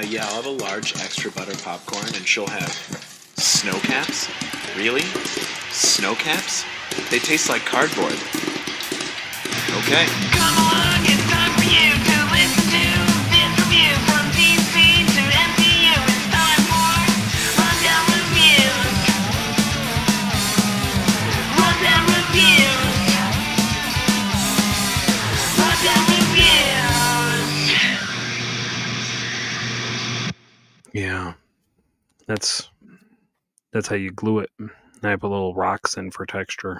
Yeah, I'll have a large extra butter popcorn, and she'll have snow caps. Really? Snow caps? They taste like cardboard. Okay. Come along, it's time for you to listen to this review from DC to MCU. It's time for Rundown Reviews. Rundown Reviews. Rundown Reviews. Yeah, that's how you glue it. I put little rocks in for texture.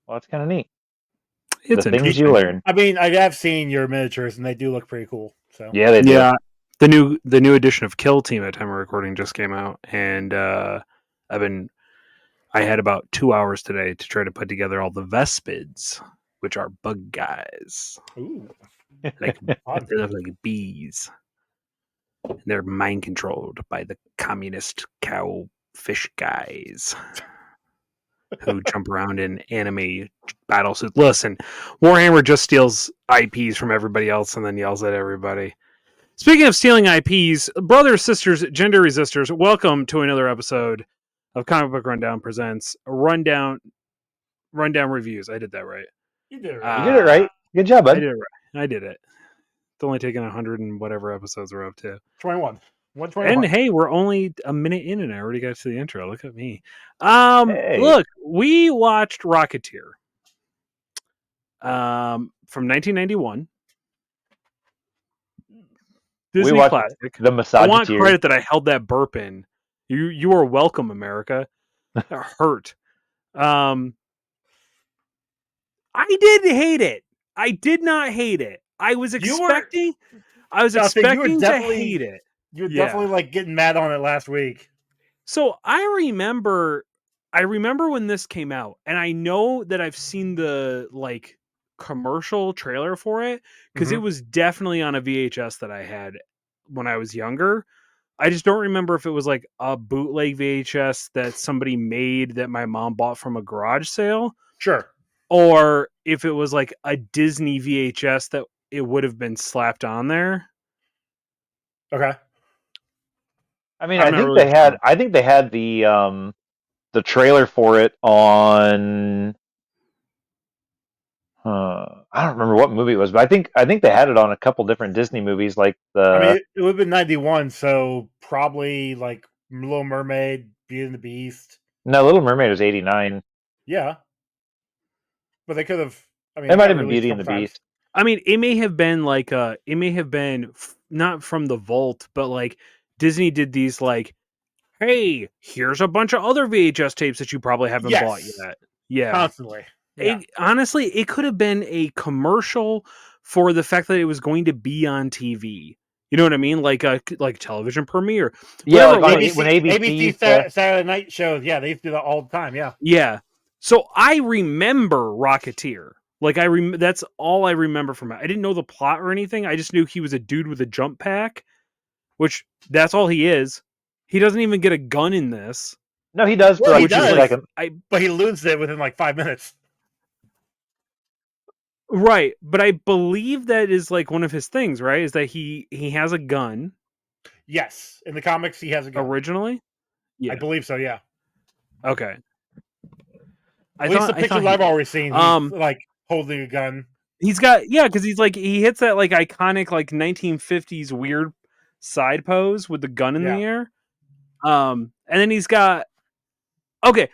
Well, that's kind of neat. It's The things interesting. you learn. I mean, I have seen your miniatures, and they do look pretty cool. So Yeah, they do. Yeah, the new edition of Kill Team at time of recording just came out, and I had about 2 hours today to try to put together all the Vespids, which are bug guys. ooh, Like fun. they look like bees. They're mind controlled by the communist cow fish guys who jump around in anime battle suits. Listen, Warhammer just steals IPs from everybody else and then yells at everybody. Speaking of stealing IPs, brothers, sisters, gender resistors, welcome to another episode of Comic Book Rundown presents Rundown Reviews. I did that right. You did it You right. did it right. Good job, I bud. did it right. I did it. It's only taken 100 and whatever episodes we're up to. 21. 121. And hey, we're only a minute in and I already got to the intro. Look at me. Hey. Look, we watched Rocketeer from 1991. Disney watched classic. The I want Misogyteer. credit that I held that burp in. You are welcome, America. It hurt. I didn't hate it. I did not hate it. I was expecting to hate it. You were Yeah. definitely like getting mad on it last week. So I remember when this came out, and I know that I've seen the like commercial trailer for it because it was definitely on a VHS that I had when I was younger. I just don't remember if it was like a bootleg VHS that somebody made that my mom bought from a garage sale, Sure. or if it was like a Disney VHS that it would have been slapped on there. Okay. I mean, I'm I not think really they had. sure. I think they had the trailer for it on. I don't remember what movie it was, but I think they had it on a couple different Disney movies, like I mean, it would have been 91, so probably like Little Mermaid, Beauty and the Beast. No, Little Mermaid was 89. Yeah. But they could have. I mean, It might got have been released Beauty a and the couple times. Beast. I mean, it may have been like not from the vault, but like Disney did these like, hey, here's a bunch of other VHS tapes that you probably haven't bought Yes. yet. Yeah. Constantly. Yeah. Honestly, it could have been a commercial for the fact that it was going to be on TV. You know what I mean? Like a television premiere. Yeah, Whatever like it was. when ABC used to- Saturday night shows. Yeah, they used to do that all the time. Yeah. Yeah. So I remember Rocketeer. Like that's all I remember from it. I didn't know the plot or anything. I just knew he was a dude with a jump pack, which that's all he is. He doesn't even get a gun in this. No, he does for Well, like he 2 does. seconds. But he loses it within like 5 minutes. Right, but I believe that is like one of his things, right? Is that he has a gun Yes. In the comics, he has a gun. originally? I believe so, yeah. Okay. At least the pictures I've always seen, he's like holding a gun. He's got because he hits that like iconic like 1950s weird side pose with the gun in the air. And then he's got okay.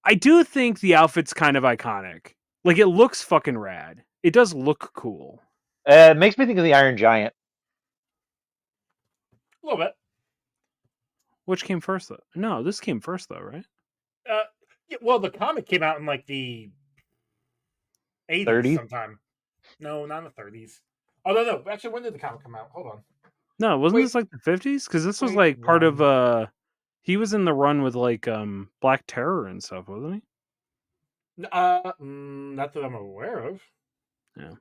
I do think the outfit's kind of iconic. Like it looks fucking rad. It does look cool. It makes me think of the Iron Giant. A little bit. Which came first though? No, this came first though, right? Yeah, well, the comic came out in like the 80s 30s? sometime. No, not in the 30s. Oh, no. Actually, when did the comic come out? Hold on. No, wasn't this like the 50s? Because this was like part of he was in the run with like Black Terror and stuff, wasn't he? Not that I'm aware of. Yeah.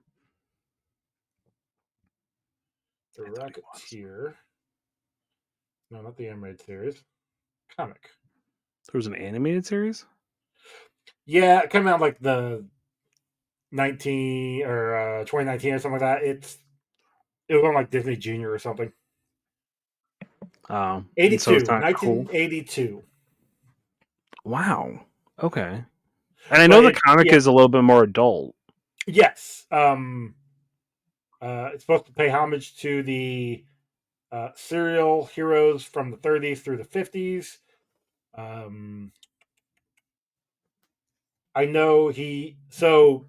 The Rocketeer. No, not the animated series. Comic. There was an animated series? Yeah, it came out like the 2019 or something like that. It was on like Disney Junior or something. And 82, so it's not cool. 1982. Wow. Okay. And I But know the it- comic yeah. is a little bit more adult. Yes. It's supposed to pay homage to the serial heroes from the 30s through the 50s. I know he. So,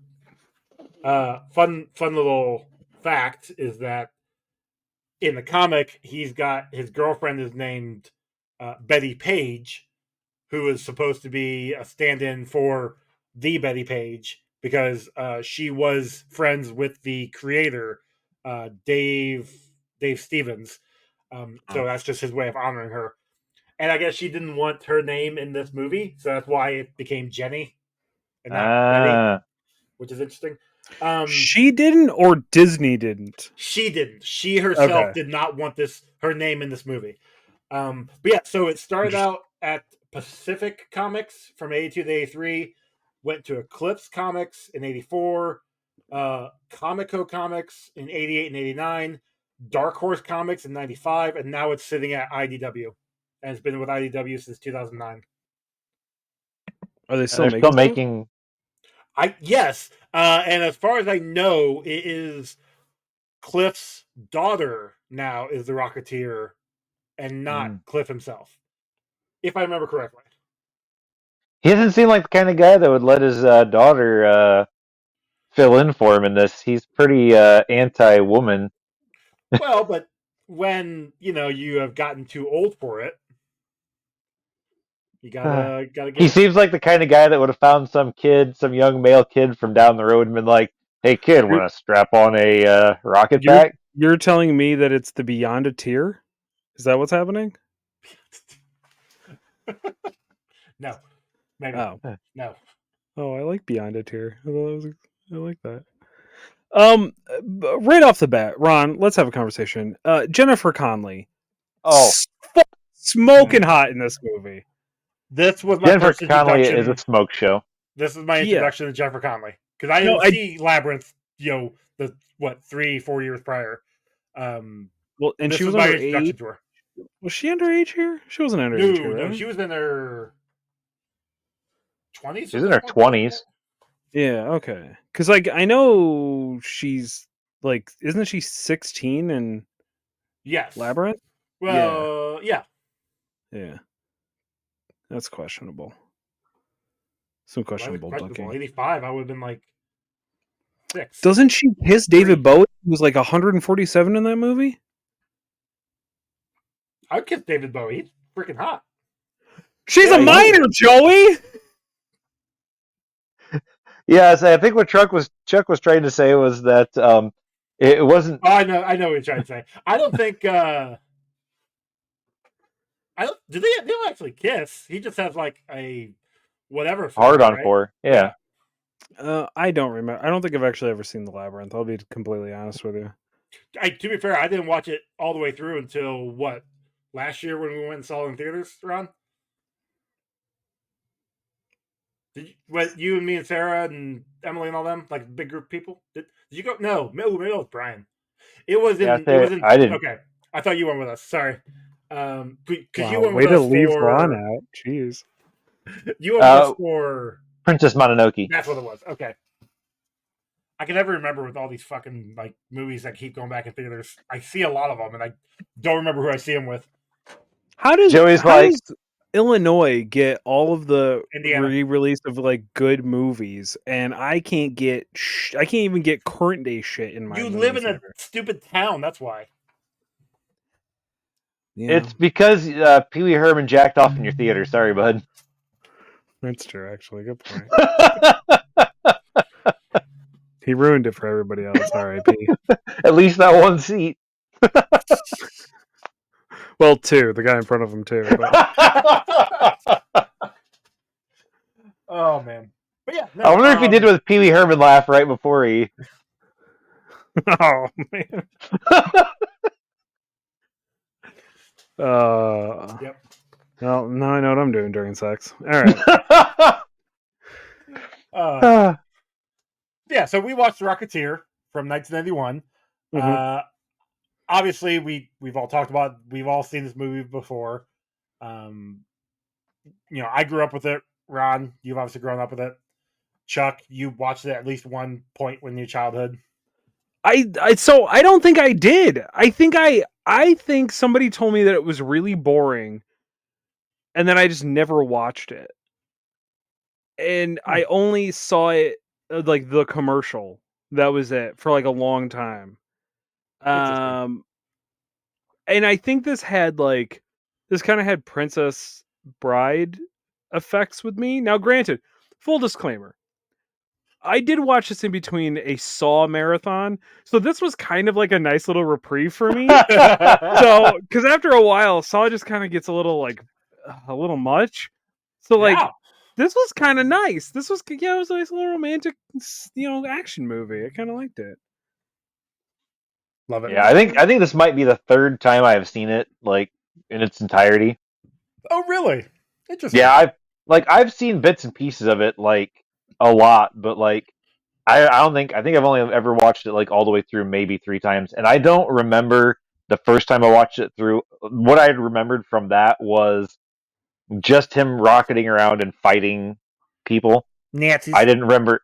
fun little fact is that in the comic, he's got his girlfriend is named Betty Page, who is supposed to be a stand-in for the Betty Page because she was friends with the creator, Dave Stevens. So that's just his way of honoring her. And I guess she didn't want her name in this movie, so that's why it became Jenny and not Betty, which is interesting. She didn't, or Disney didn't. She didn't. She herself Okay. did not want her name in this movie. But yeah, so it started out at Pacific Comics from 82 to 83, went to Eclipse Comics in 84, Comico Comics in 88 and 89, Dark Horse Comics in 95, and now it's sitting at IDW. And it's been with IDW since 2009. Are they And still they're making still stuff? making. Yes. And as far as I know, it is Cliff's daughter now is the Rocketeer and not Cliff himself. If I remember correctly. He doesn't seem like the kind of guy that would let his daughter fill in for him in this. He's pretty anti-woman. Well, but when you have gotten too old for it, you gotta He get it. seems like the kind of guy that would have found some young male kid from down the road and been like, "Hey, kid, want to strap on a rocket pack?" You're telling me that it's the Beyond a Tier? Is that what's happening? No, maybe no. Oh, I like Beyond a Tier. I like that. Right off the bat, Ron, let's have a conversation. Jennifer Connelly, Oh, smoking hot in this movie. This was my Jennifer first Connelly introduction. is a smoke show. This is my Yeah. introduction to Jennifer Connelly because I didn't see Labyrinth. The 3-4 years prior. Well, and this she was my underage. introduction to her. Was she underage here? She wasn't underage here, No, right? she was in her 20s. She's in her 20s. Yeah, okay. Because I know she's isn't she 16 in Yes. Labyrinth? Well, yeah. Yeah. That's questionable. Some questionable booking. 85, I would have been like 6. Doesn't she kiss David Bowie? He was like 147 in that movie? I'd kiss David Bowie. He's freaking hot. She's a minor, Joey! Yeah, so I think what Chuck was trying to say was that it wasn't. Oh, I know what you're trying to say. I don't think. Do they don't actually kiss? He just has like a whatever Hard on right? for. Yeah. I don't remember. I don't think I've actually ever seen The Labyrinth. I'll be completely honest with you. To be fair, I didn't watch it all the way through until last year when we went and saw it in theaters, Ron? You and me and Sarah and Emily and all them, like a big group of people? Did you go? No, maybe it was Brian. It was in. I didn't. Okay, I thought you went with us. Sorry, because you Wow, went way with to us leave for Ron out. Jeez. You went with us for Princess Mononoke. That's what it was. Okay. I can never remember with all these fucking movies that keep going back in theaters. I see a lot of them, and I don't remember who I see them with. How does Joey's does Illinois get all of the Indiana. re-release of good movies, and I can't even get current day shit in my. You live in a stupid town. That's why. Yeah. It's because Pee Wee Herman jacked off in your theater. Sorry, bud. That's true, actually. Good point. He ruined it for everybody else. R.I.P. At least that one seat. Well, 2. The guy in front of him, too. But... Oh, man. But yeah. No, I wonder if he did with Pee Wee Herman laugh right before he... Oh, man. Yep. Well, now I know what I'm doing during sex. All right. Yeah, so we watched Rocketeer from 1991. obviously we've all talked about. We've all seen this movie before. I grew up with it. Ron, you've obviously grown up with it. Chuck, you watched it at least one point in your childhood. So I don't think I did. I think somebody told me that it was really boring, and then I just never watched it. And I only saw it like the commercial. That was it for like a long time. Interesting. And I think this kind of had Princess Bride effects with me. Now, granted, full disclaimer, I did watch this in between a Saw marathon, so this was kind of like a nice little reprieve for me. So, because after a while, Saw just kind of gets a little much. So, like, Yeah. this was kind of nice. It was a nice little romantic, action movie. I kind of liked it. Love it. Yeah, I think this might be the third time I have seen it like in its entirety. Oh, really? Interesting. Yeah, I've seen bits and pieces of it like a lot, but like I think I've only ever watched it like all the way through maybe 3 times, and I don't remember the first time I watched it through. What I had remembered from that was just him rocketing around and fighting people. Nazis. I didn't remember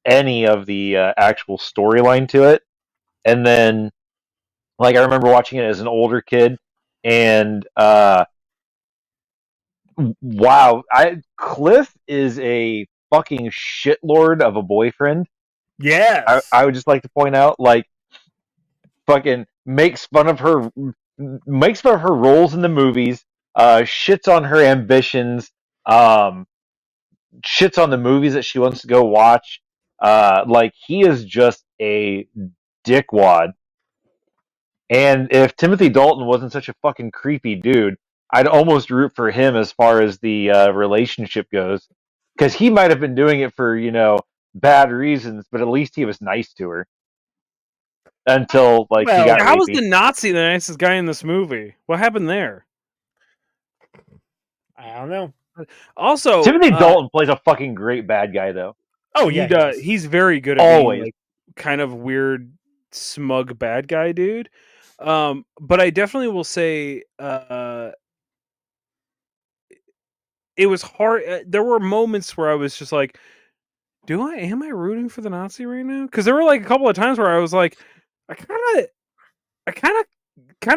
any of the actual storyline to it, and then like I remember watching it as an older kid, and wow, Cliff is a fucking shitlord of a boyfriend. Yes. I would just like to point out, like, fucking makes fun of her roles in the movies, shits on her ambitions, um, shits on the movies that she wants to go watch. Like he is just a dickwad. And if Timothy Dalton wasn't such a fucking creepy dude, I'd almost root for him as far as the relationship goes, because he might have been doing it for bad reasons, but at least he was nice to her until like he Well, got How was the rapey. Nazi the nicest guy in this movie? What happened there? I don't know. Also, Timothy Dalton plays a fucking great bad guy though. Oh, he yeah, does. he He's very good at being Always. like kind of weird, smug bad guy dude. But I definitely will say, it was hard. There were moments where I was just like, am I rooting for the Nazi right now? Because there were like a couple of times where I was like, I kind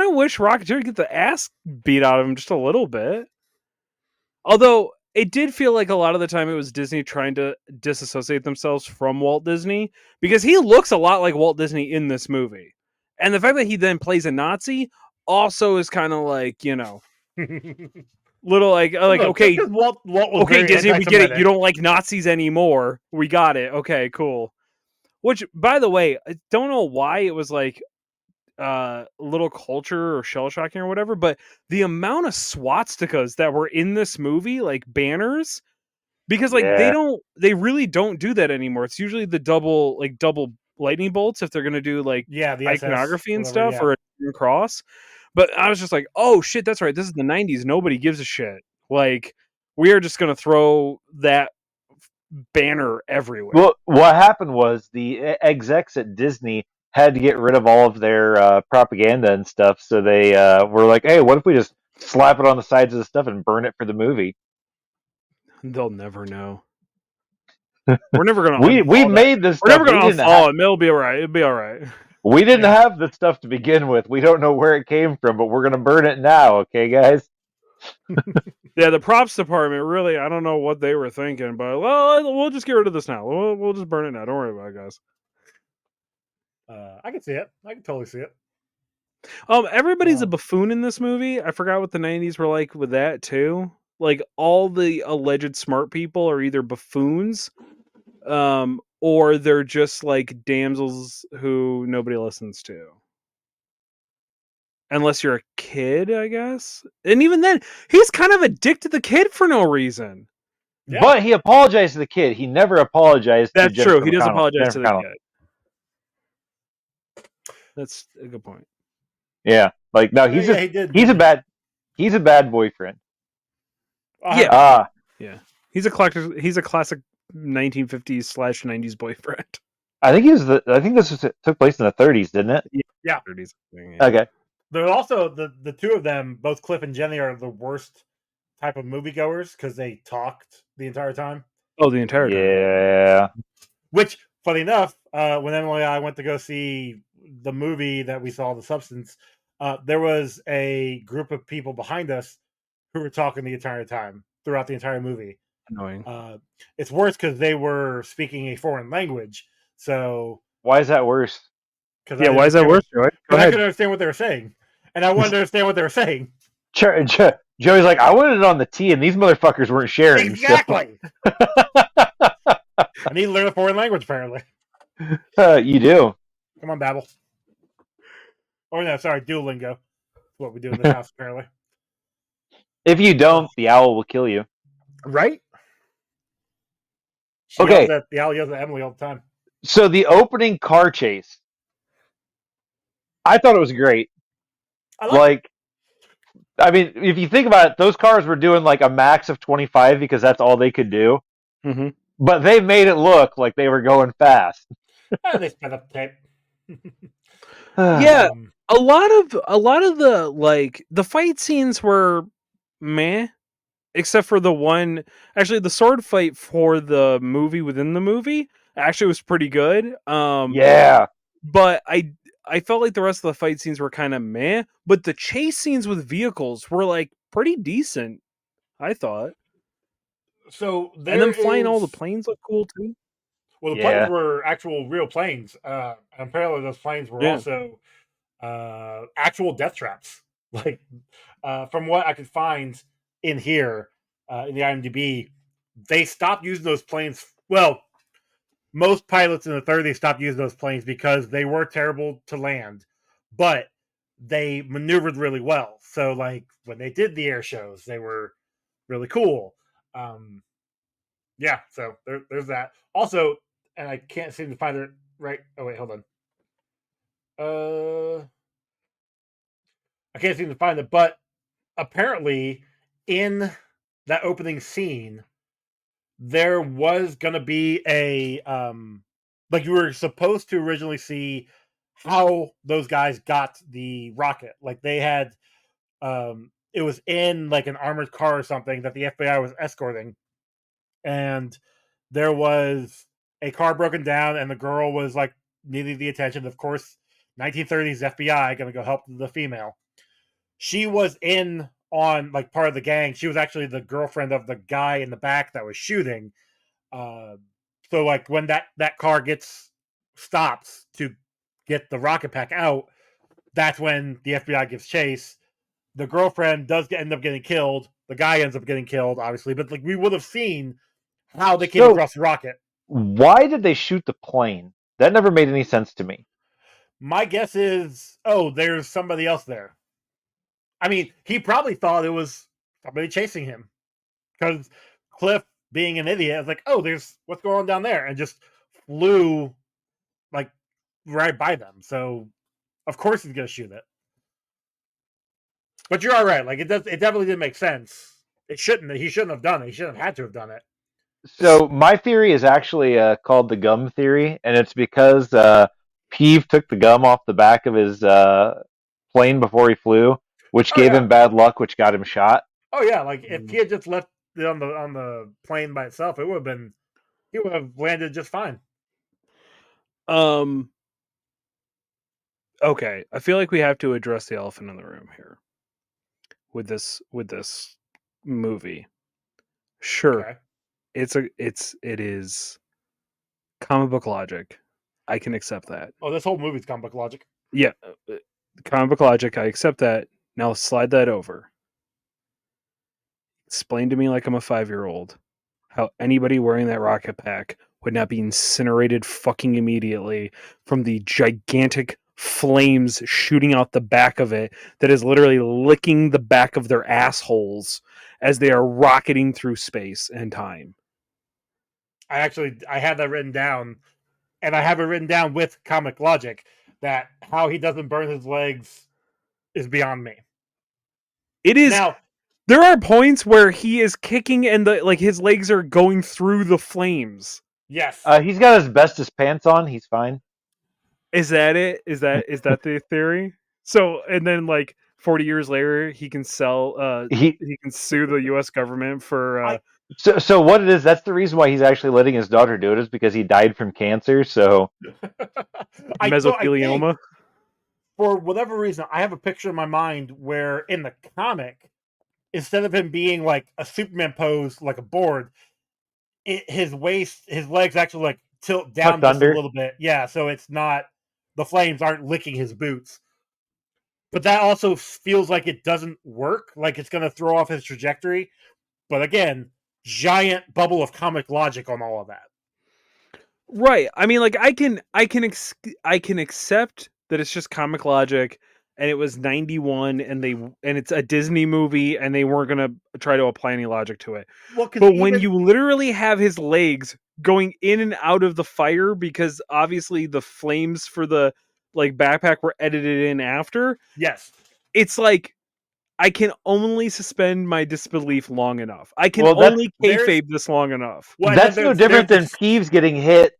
of wish Rocketeer would get the ass beat out of him just a little bit. Although it did feel like a lot of the time it was Disney trying to disassociate themselves from Walt Disney, because he looks a lot like Walt Disney in this movie. And the fact that he then plays a Nazi also is kind of like, little like Look, okay, just 'cause Walt was okay, very Disney, we get it. anti-Semitic. You don't like Nazis anymore. We got it. Okay, cool. Which, by the way, I don't know why it was like little culture or shell shocking or whatever, but the amount of swastikas that were in this movie, like banners, because like Yeah. they really don't do that anymore. It's usually the double lightning bolts if they're gonna do like Yeah, the SS, iconography and whatever, stuff, yeah. or a cross. But I was just like, oh shit, that's right. This is the 90s. Nobody gives a shit. Like, we are just gonna throw that banner everywhere. Well, what happened was the execs at Disney had to get rid of all of their propaganda and stuff, so they were like, "Hey, what if we just slap it on the sides of the stuff and burn it for the movie?" They'll never know. We're never gonna We unfollow that. made this We're never stuff. gonna unfollow it. It'll be alright. It'll be alright. We didn't Yeah. have the stuff to begin with. We don't know where it came from, but we're gonna burn it now, okay, guys? Yeah, the props department really, I don't know what they were thinking, but we'll just get rid of this now. We'll just burn it now. Don't worry about it, guys. I can see it. I can totally see it. Everybody's a buffoon in this movie. I forgot what the 90s were like with that too. Like all the alleged smart people are either buffoons, or they're just like damsels who nobody listens to. Unless you're a kid, I guess. And even then, he's kind of a dick to the kid for no reason. Yeah. But he apologized to the kid. He never apologized to That's Jennifer true. He does McConnell. apologize to Jennifer the McConnell. kid. That's a good point. Yeah, like no, he's he did. he's a bad boyfriend. Yeah. Yeah. He's a classic 1950s/90s boyfriend. I think this took place in the 30s, didn't it? Yeah, Yeah. 30s thing, yeah. Okay. They're also the two of them, both Cliff and Jenny, are the worst type of moviegoers because they talked the entire time. Oh, the entire time. Yeah. Which, funny enough, when Emily and I went to go see the movie that we saw, The Substance, there was a group of people behind us who were talking the entire time throughout the entire movie. Annoying. It's worse because they were speaking a foreign language. So, Why is that worse? because Yeah, why is that worse, Joey? Go Because I ahead. couldn't understand what they were saying, and I wanted to understand what they were saying. Joey's like, I wanted it on the T, and these motherfuckers weren't sharing. Exactly. I need to learn a foreign language, apparently. So, you do. Come on, Babel. Or no, sorry, Duolingo. That's what we do in this house, apparently. If you don't, the owl will kill you. Right? Okay. The owl yells at Emily all the time. So the opening car chase, I thought it was great. I like Like, I mean, if you think about it, those cars were doing like a max of 25 because that's all they could do. Mm-hmm. But they made it look like they were going fast. They sped up the tape. Yeah, a lot of the like the fight scenes were meh, except for the one. Actually, the sword fight for the movie within the movie actually was pretty good. Yeah. But I felt like the rest of the fight scenes were kind of meh. But the chase scenes with vehicles were like pretty decent. I thought. So there And then flying all the is- planes looked cool too. Well, the Yeah. planes were actual real planes. And apparently those planes were Yeah. also actual death traps. Like, from what I could find in here, in the IMDb, they stopped using those planes. Well, most pilots in the 30s stopped using those planes because they were terrible to land, but they maneuvered really well. So, like, when they did the air shows, they were really cool. Yeah, so there's that. Also, and I can't seem to find it right. Oh wait, hold on. I can't seem to find it, but apparently in that opening scene, there was gonna be a like you were supposed to originally see how those guys got the rocket. Like they had it was in like an armored car or something that the FBI was escorting, and there was a car broken down, and the girl was like needing the attention. Of course, 1930s FBI gonna go help the female. She was in on like part of the gang. She was actually the girlfriend of the guy in the back that was shooting. Uh, so like when that car stops to get the rocket pack out, that's when the FBI gives chase. The girlfriend does end up getting killed. The guy ends up getting killed, obviously, but like we would have seen how they came So- across the rocket. Why did they shoot the plane? That never made any sense to me. My guess is, oh, there's somebody else there. I mean, he probably thought it was somebody chasing him because Cliff, being an idiot, was like, "Oh, there's what's going on down there," and just flew like right by them. So, of course, he's gonna shoot it. But you're all right. Like it does. It definitely didn't make sense. It shouldn't. He shouldn't have done it. He shouldn't have had to have done it. So my theory is actually called the gum theory, and it's because Peeve took the gum off the back of his plane before he flew, which Oh, gave yeah. him bad luck, which got him shot. Oh yeah, like if he had just left it on the plane by itself, it would have been. He would have landed just fine. Okay, I feel like we have to address the elephant in the room here with this movie. Sure, Okay. it is comic book logic. I can accept that. Oh, this whole movie's comic book logic. Yeah, comic book logic. I accept that. Now slide that over. Explain to me, like I'm a 5-year-old, how anybody wearing that rocket pack would not be incinerated fucking immediately from the gigantic flames shooting out the back of it that is literally licking the back of their assholes as they are rocketing through space and time. I had that written down, and I have it written down with comic logic that how he doesn't burn his legs is beyond me. It is. Now, There are points where he is kicking and his legs are going through the flames. yes, He's got asbestos pants on. He's fine. Is that it? Is that the theory? So, and then like 40 years later, he can He he can sue the U.S. government for I- so what it is, that's the reason why he's actually letting his daughter do it, is because he died from cancer. So I think mesothelioma. for whatever reason, I have a picture in my mind where in the comic, instead of him being like a Superman pose, like a board, his legs actually like tilt down tucked just a under. little bit. Yeah, so it's not the flames aren't licking his boots. But that also feels like it doesn't work, like it's going to throw off his trajectory. But again, giant bubble of comic logic on all of that. Right. I mean, like I can accept that it's just comic logic, and it was 91, and it's a Disney movie, and they weren't gonna try to apply any logic to it. Well, because But when you literally have his legs going in and out of the fire because obviously the flames for the like backpack were edited in after, yes, it's like I can only suspend my disbelief long enough. I can Well, only there's kayfabe this long enough. well, and then that's no different than there's Peeves getting hit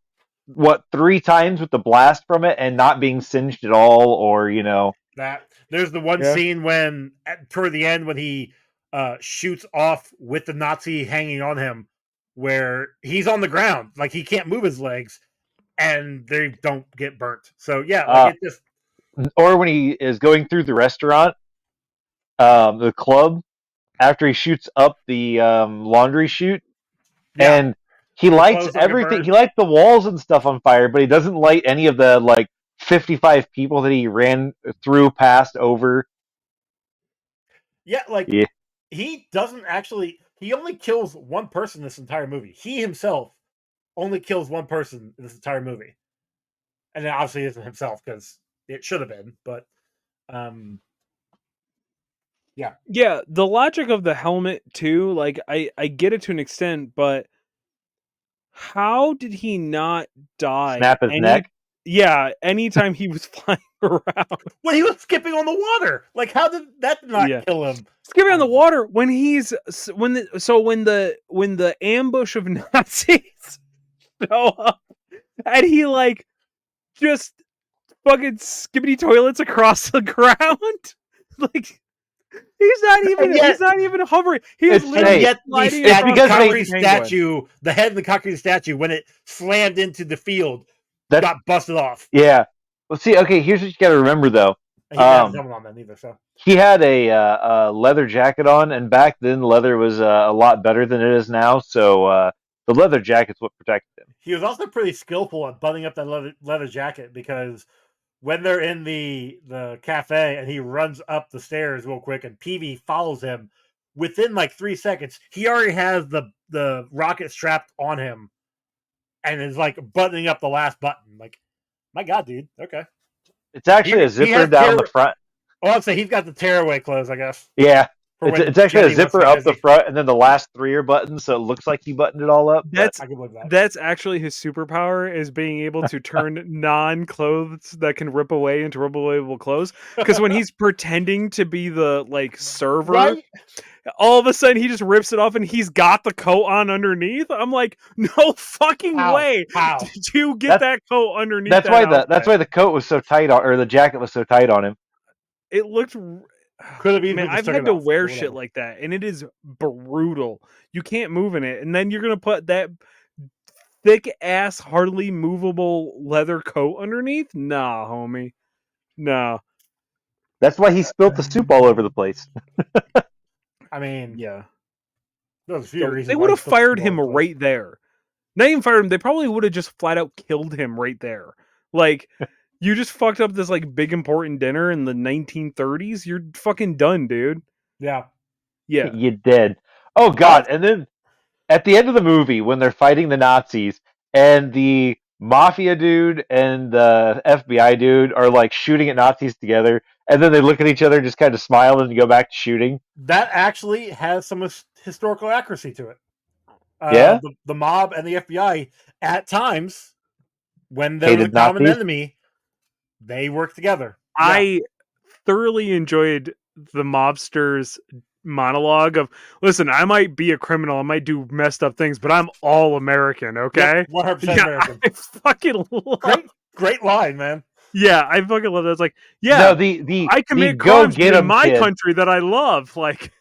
3 times with the blast from it and not being singed at all, or that there's the one Yeah. scene when toward the end when he shoots off with the Nazi hanging on him, where he's on the ground, like he can't move his legs, and they don't get burnt. So yeah, like uh, it just or when he is going through the restaurant, the club, after he shoots up the laundry chute, yeah, and he the lights clothes don't get everything. burned. He lights the walls and stuff on fire, but he doesn't light any of the 55 people that he ran through, past, over. Yeah, like Yeah. he doesn't actually. He only kills one person this entire movie. He himself only kills one person in this entire movie, and it obviously isn't himself because it should have been. But um, Yeah, the logic of the helmet too, like I get it to an extent, but how did he not die Snap his neck. anytime he was flying around? when he was skipping on the water, like how did that not Yeah. kill him? Skipping on the water when he's when the ambush of Nazis show up and he like just fucking skibbity toilets across the ground. Like And yet, he's not even hovering. He's It's- literally and yet the sliding it's across because the they- concrete penguin. statue, the head of the concrete statue, when it slammed into the field, That's got busted off. yeah. Well, see, okay. Here's what you got to remember, though. And he didn't have his helmet on then either. So He had a leather jacket on, and back then leather was a lot better than it is now. So the leather jacket's what protected him. he was also pretty skillful at buttoning up that leather jacket, because when they're in the cafe and he runs up the stairs real quick and Peavy follows him, within like 3 seconds he already has the rocket strapped on him and is like buttoning up the last button. Like, my God, dude. Okay. It's actually a He zipper has down the front. Oh, I'd say he's got the tearaway clothes, I guess. Yeah, For when it's actually Jenny a wants to zipper be up the busy. front, and then the last 3 are buttons, so it looks like he buttoned it all up. That's I can believe that. That's actually his superpower, is being able to turn non-clothes that can rip away into rippable clothes. Because when he's pretending to be the like server, Right? all of a sudden he just rips it off and he's got the coat on underneath. I'm like, no fucking How? way How? did you get that coat underneath. That's why outfit? that's why the coat was so tight on, or the jacket was so tight on him. It looked. Could have easily Man, just I've took had it to off, wear but shit whatever. like that, and it is brutal. You can't move in it, and then you're gonna put that thick ass, hardly movable leather coat underneath. Nah, homie. Nah. That's why he spilt the soup all over the place. I mean, Yeah. there's a few So reasons they why would he have split the fired ball him in place. right there. Not even fired him. They probably would have just flat out killed him right there. Like, you just fucked up this like big important dinner in the 1930s. You're fucking done, dude. Yeah. Yeah. You did. Oh God! And then at the end of the movie, when they're fighting the Nazis, and the mafia dude and the FBI dude are like shooting at Nazis together, and then they look at each other, just kind of smile, and go back to shooting. That actually has some historical accuracy to it. Yeah? The mob and the FBI, at times, when they're the Hated common Nazis? enemy, they work together. I thoroughly enjoyed the mobster's monologue of, listen, I might be a criminal, I might do messed up things, but I'm all American, okay? Yep, 100% Yeah, American. I fucking love. Great line, man. Yeah, I fucking love that. It's like, yeah, No, the I commit go crimes, get but in 'em my kid. country that I love. Like,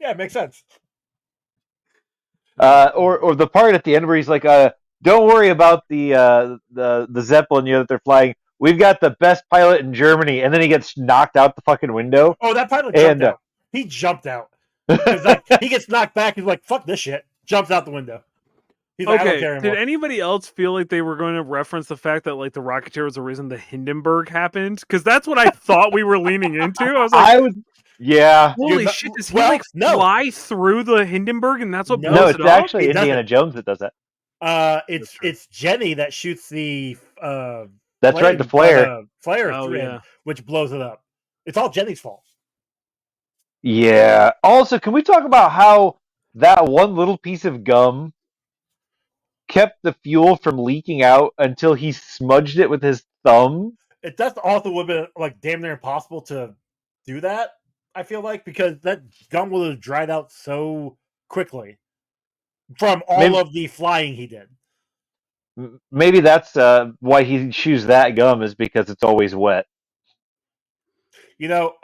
Yeah, it makes sense. Or the part at the end where he's like, don't worry about the Zeppelin that they're flying. We've got the best pilot in Germany, and then he gets knocked out the fucking window. Oh, that pilot jumped And out. He jumped out because like he gets knocked back. He's like, "Fuck this shit!" Jumps out the window. He's like, "I don't okay, care did anymore." anybody else feel like they were going to reference the fact that like the Rocketeer was the reason the Hindenburg happened? Because that's what I thought we were leaning into. I was like, I was, yeah, holy You're not- shit! Does he well, like no. fly through the Hindenburg, and that's what No, no, blows it's it up? actually He Indiana doesn't. Jones that does that. It's true. it's Jenny that shoots the That's right, the flame, flare. flare Oh, through yeah. which blows it up. It's all Jenny's fault. Yeah. Also, can we talk about how that one little piece of gum kept the fuel from leaking out until he smudged it with his thumb? That's also would have been like damn near impossible to do that. I feel like because that gum would have dried out so quickly from all Maybe, of the flying he did. maybe that's why he chews that gum, is because it's always wet. You know,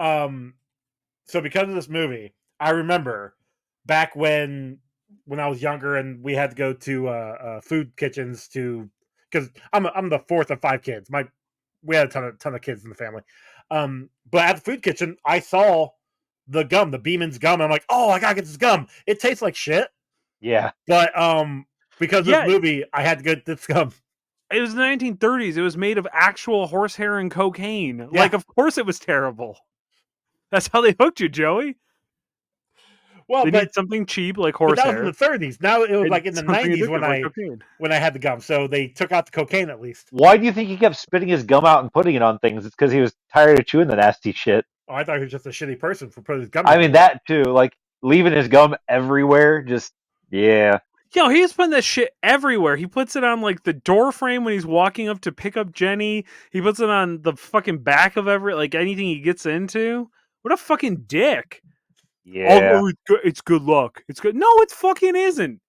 so because of this movie, I remember back when I was younger and we had to go to food kitchens to because I'm the fourth of five kids. We had a ton of kids in the family. But at the food kitchen, I saw the gum, the Beeman's gum. I'm like, oh, I gotta get this gum. It tastes like shit, Yeah. but because of Yeah. this movie, I had to get this gum. It was the 1930s. It was made of actual horsehair and cocaine. Yeah. Like, of course it was terrible. That's how they hooked you, Joey. Well, They but need something cheap like but that was in horsehair. the 30s. Now it was and like in the something 90s addictive like cocaine. when I had the gum. So they took out the cocaine at least. Why do you think he kept spitting his gum out and putting it on things? It's because he was tired of chewing the nasty shit. Oh, I thought he was just a shitty person for putting his gum. I mean, that too. Like, leaving his gum everywhere, just, yeah. Yo, he's putting that shit everywhere. He puts it on like the door frame when he's walking up to pick up Jenny. He puts it on the fucking back of like anything he gets into. What a fucking dick. Yeah. It's good luck. It's good. No, it fucking isn't.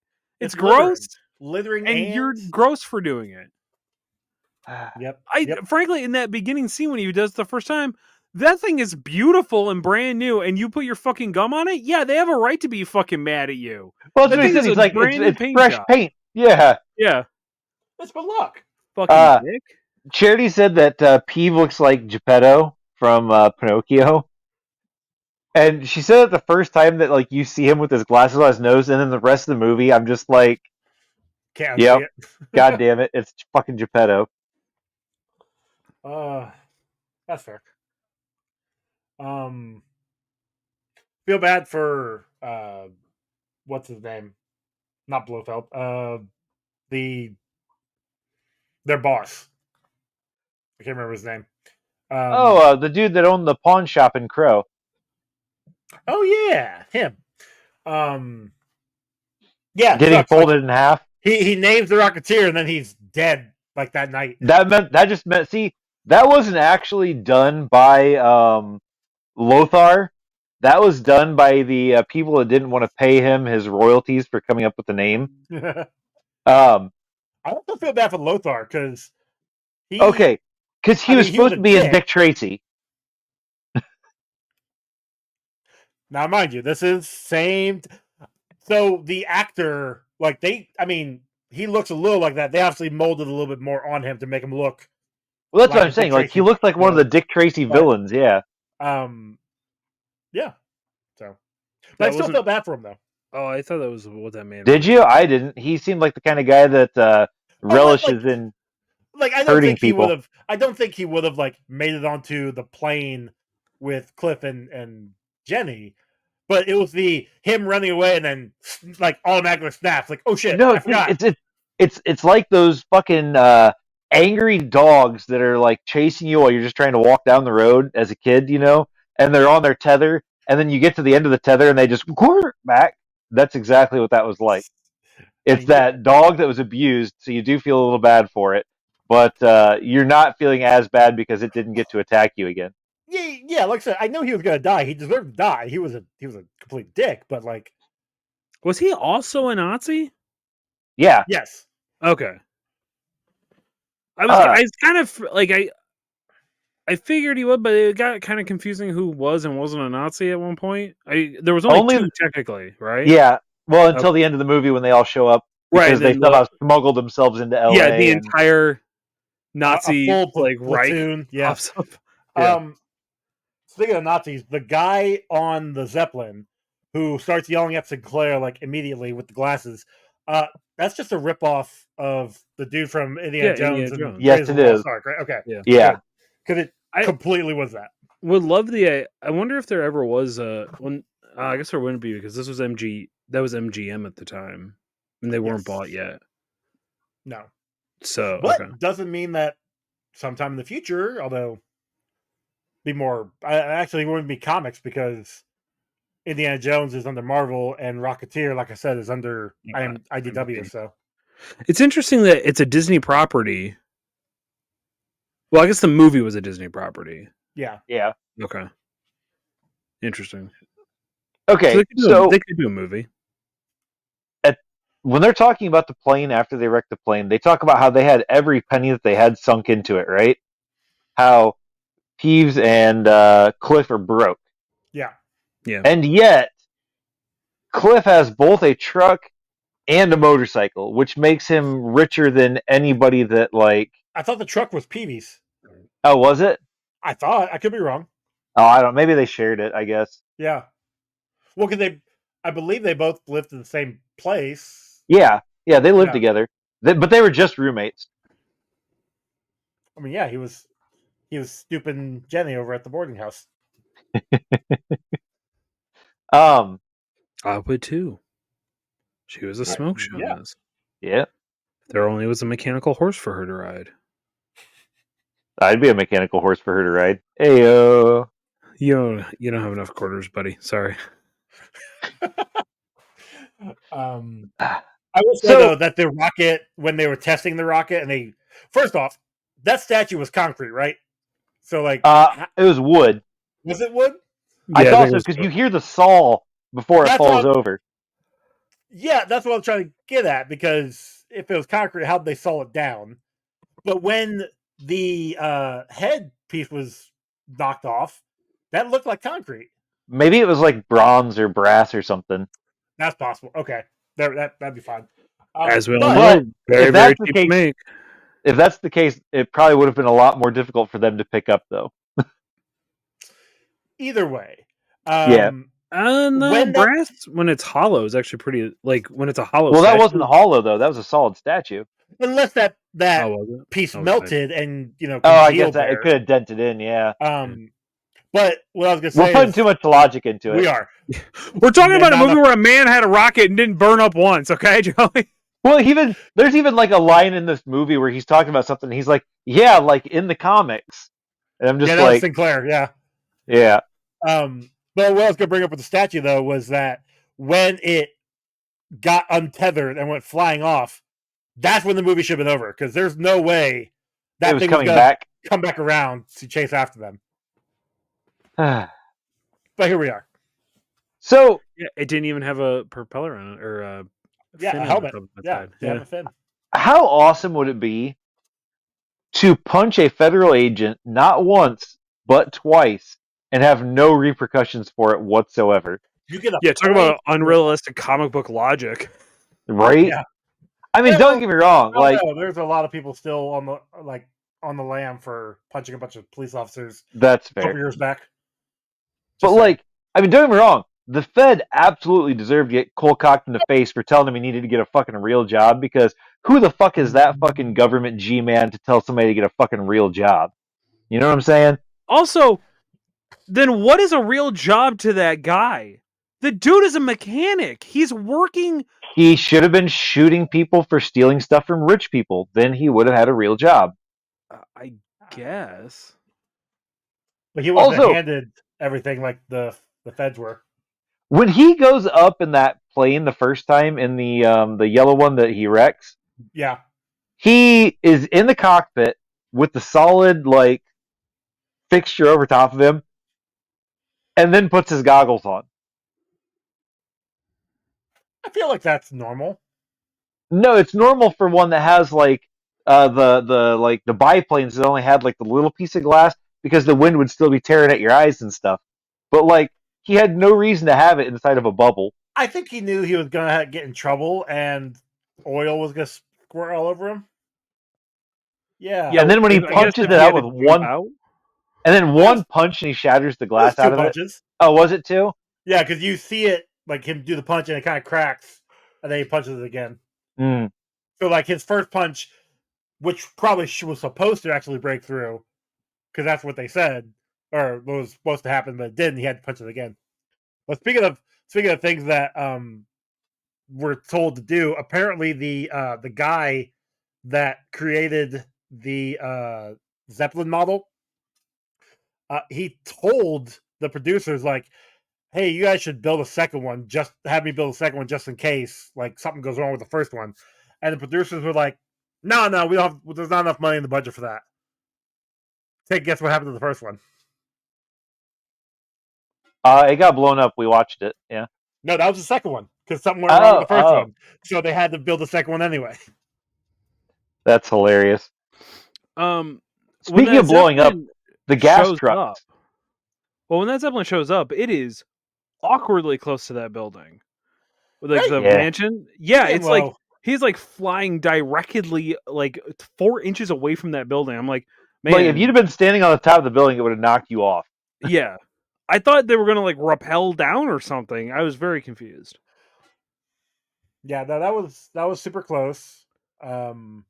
It's littering. gross. Littering And you're gross for doing it. Yep. Frankly, in that beginning scene when he does it the first time, that thing is beautiful and brand new, and you put your fucking gum on it. Yeah, they have a right to be fucking mad at you. Well, that's That what he thing said. is He's a like, brand new it's paint fresh job. paint. Yeah. Yeah, It's good luck. fucking dick. Charity said that Peeve looks like Geppetto from Pinocchio. And she said it the first time that, like, you see him with his glasses on his nose, and then the rest of the movie, I'm just like, Can't yep, see it. god damn it, it's fucking Geppetto. That's fair. Feel bad for what's his name? Not Blofeld. Their boss. I can't remember his name. The dude that owned the pawn shop in Crow. Oh yeah, him. Yeah, Getting sucks. Like, folded in half. he names the Rocketeer and then he's dead like that night. That just meant, see, that wasn't actually done by Lothar. That was done by the people that didn't want to pay him his royalties for coming up with the name. I also feel bad for Lothar because he Okay, because he was he was supposed a to be in dick. Dick Tracy. Now, mind you, this is same. So the actor, like he looks a little like that. They obviously molded a little bit more on him to make him look. Well, that's Like what a I'm saying. Dick Like, he Tracy looked like one of the villain. Dick Tracy But- villains. Yeah. Yeah. So, but I still feel bad for him though. Oh, I thought that was what that man. Did you? I didn't. He seemed like the kind of guy that relishes in Like I don't hurting think he people. would have. I don't think he would have like made it onto the plane with Cliff and Jenny. But it was him running away and then like automatically snaps. Like, oh shit, No, I forgot. it's like those fucking angry dogs that are like chasing you while you're just trying to walk down the road as a kid, and they're on their tether, and then you get to the end of the tether and they just back. That's exactly what that was like. It's that dog that was abused, so you do feel a little bad for it, but you're not feeling as bad because it didn't get to attack you again. Yeah. Like I said, I know he was gonna die. He deserved to die. He was a complete dick. But like, Was he also a Nazi? Yeah. yes, Okay. I was kind of like I figured he would, but it got kind of confusing who was and wasn't a Nazi at one point. There was only two technically, right? Yeah. Well, until Okay. the end of the movie when they all show up Right, because they then somehow smuggled themselves into LA. yeah, the and entire A Nazi full Reich platoon. Yeah. pops up. Yeah. Speaking of Nazis, the guy on the Zeppelin who starts yelling at Sinclair like immediately with the glasses, that's just a ripoff of the dude from Indiana Yeah, Jones Indiana and Jones. Yes, Raiders of it the Lost is. Ark, right? Okay. Yeah. Because it I- completely was that. Would love the. I wonder if there ever was one. I guess there wouldn't be because this was MG. That was MGM at the time, and they weren't Yes. bought yet. No. So But okay. doesn't mean that sometime in the future, although be more actually it wouldn't be comics because Indiana Jones is under Marvel and Rocketeer, like I said, is under IDW. So It's interesting that it's a Disney property. Well, I guess the movie was a Disney property. yeah. Yeah. Okay. Interesting. Okay. So they could do a movie. When they're talking about the plane after they wrecked the plane, they talk about how they had every penny that they had sunk into it, right? How Peeves and Cliff are broke. Yeah. Yeah. And yet, Cliff has both a truck and a motorcycle, which makes him richer than anybody that, like... I thought the truck was Peavy's. Oh, was it? I thought. I could be wrong. Oh, I don't... Maybe they shared it, I guess. Yeah. Well, because I believe they both lived in the same place. Yeah, they lived Yeah. together. But they were just roommates. I mean, yeah, he was stooping Jenny over at the boarding house. I would too. She was a smoke show. Yeah. Yeah. There only was a mechanical horse for her to ride. I'd be a mechanical horse for her to ride. Ayo. You don't have enough quarters, buddy. Sorry. I will say though that the rocket, when they were testing the rocket, and they first off, that statue was concrete, right? So like, it was wood. was it wood? I thought so because you hear the saw before it falls over. Yeah, that's what I'm trying to get at. Because if it was concrete, how'd they saw it down? But when the head piece was knocked off, that looked like concrete. Maybe it was like bronze or brass or something. That's possible. Okay, that'd be fine. As we all know, very, very cheap to make. If that's the case, it probably would have been a lot more difficult for them to pick up, though. Either way, yeah. When brass, when it's hollow, is actually pretty. Like when it's a hollow. Well, that wasn't hollow though. That was a solid statue. Unless that piece melted and I guess that it could have dented in. Yeah. But what I was gonna say, we're putting too much logic into it. We are. We're talking about a movie where a man had a rocket and didn't burn up once. Okay, Joey. Well, there's even like a line in this movie where he's talking about something. And he's like, "Yeah, like in the comics," and I'm just like, Sinclair, yeah. But what I was gonna bring up with the statue though was that when it got untethered and went flying off, that's when the movie should have been over because there's no way that was thing coming was gonna come back around to chase after them. But here we are. So it didn't even have a propeller on it or a helmet. A fin. How awesome would it be to punch a federal agent not once but twice and have no repercussions for it whatsoever? You get talk about unrealistic comic book logic, right? Yeah. I mean, don't get me wrong. There's a lot of people still on the lam for punching a bunch of police officers. That's fair. A couple years back. But don't get me wrong. The Fed absolutely deserved to get cold-cocked in the face for telling him he needed to get a fucking real job because who the fuck is that fucking government G-man to tell somebody to get a fucking real job? You know what I'm saying? Also, then what is a real job to that guy? The dude is a mechanic. He's working. He should have been shooting people for stealing stuff from rich people. Then he would have had a real job. I guess. But he wasn't handed everything like the feds were. When he goes up in that plane the first time in the yellow one that he wrecks, yeah, he is in the cockpit with the solid fixture over top of him, and then puts his goggles on. I feel like that's normal. No, it's normal for one that has the biplanes that only had like the little piece of glass because the wind would still be tearing at your eyes and stuff. But like he had no reason to have it inside of a bubble. I think he knew he was gonna get in trouble, and oil was gonna squirt all over him. Yeah. Yeah, And then when he I guess punches if it he out had to with jump one, out. and then Well, one punch and he shatters the That was glass out two of it. punches. Oh, was it two? Yeah, because you see it like him do the punch and it kind of cracks, and then he punches it again. Mm. So like his first punch, which probably was supposed to actually break through, because that's what they said, or was supposed to happen, but it didn't. He had to punch it again. But speaking of things that we're told to do, apparently the guy that created the Zeppelin model, he told the producers like, "Hey, you guys should build a second one. Just have me build a second one just in case like something goes wrong with the first one." And the producers were like, "No, we don't have. There's not enough money in the budget for that." Take a guess what happened to the first one. It got blown up. We watched it. Yeah. No, that was the second one because something went wrong with the first Oh, one, so they had to build the second one anyway. that's hilarious. When Speaking that of blowing up, Zeppelin the gas shows trucks. up, well, when that Zeppelin shows up, it is awkwardly close to that building, like Right? the Yeah. mansion. Yeah, Damn it's like low. he's like flying directly like 4 inches away from that building. I'm like, man, Like if you'd have been standing on the top of the building, it would have knocked you off. yeah. I thought they were gonna like rappel down or something. I was very confused. Yeah, no, that was super close. I'm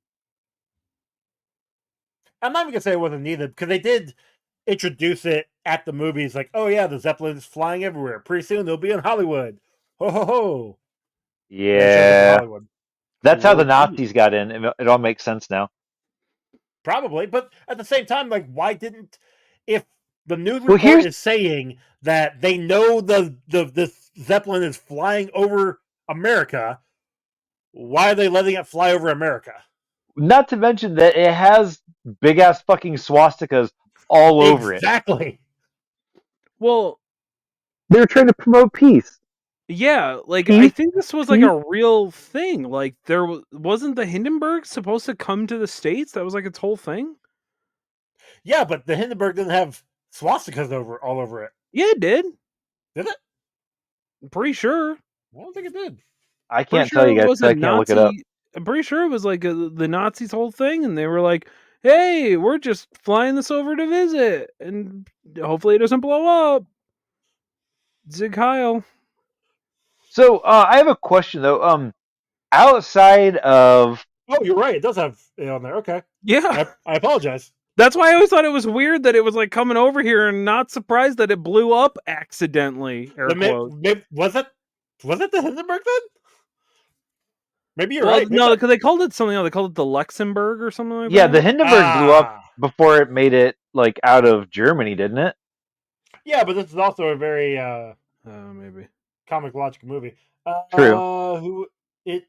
not even gonna say it wasn't needed because they did introduce it at the movies, like, oh yeah, the Zeppelin is flying everywhere. Pretty soon they'll be in Hollywood. Ho ho ho! And it shows up in Yeah. Hollywood. That's how the Lord, Nazis got in. It all makes sense now. Probably, but at the same time, like, why didn't if the news Well, report is saying that they know the Zeppelin is flying over America, why are they letting it fly over America? not to mention that it has big ass fucking swastikas all over it. Exactly. well, They're trying to promote peace. yeah, like Peace, I think this was like peace. a real thing. Like there wasn't the Hindenburg supposed to come to the States. That was like its whole thing. Yeah, but the Hindenburg didn't have swastikas all over it. Yeah, it did. Did it? I'm pretty sure. I don't think it did. I Pretty can't tell sure you it guys was 'cause a I can't look it up. Nazi. I'm pretty sure it was like the Nazis' whole thing, and they were like, "Hey, we're just flying this over to visit, and hopefully it doesn't blow up." Zig Heil. So I have a question though. Outside of Oh, you're right. It does have it on there. Okay. Yeah, I apologize. that's why I always thought it was weird that it was like coming over here, and not surprised that it blew up accidentally. Air quotes. Was it the Hindenburg then? Maybe you're Well, right. no, because they called it something else. They called it the Luxembourg or something like yeah, that. the Hindenburg blew up before it made it like out of Germany, didn't it? Yeah, but this is also a very Maybe. comic logic movie. True. Who it?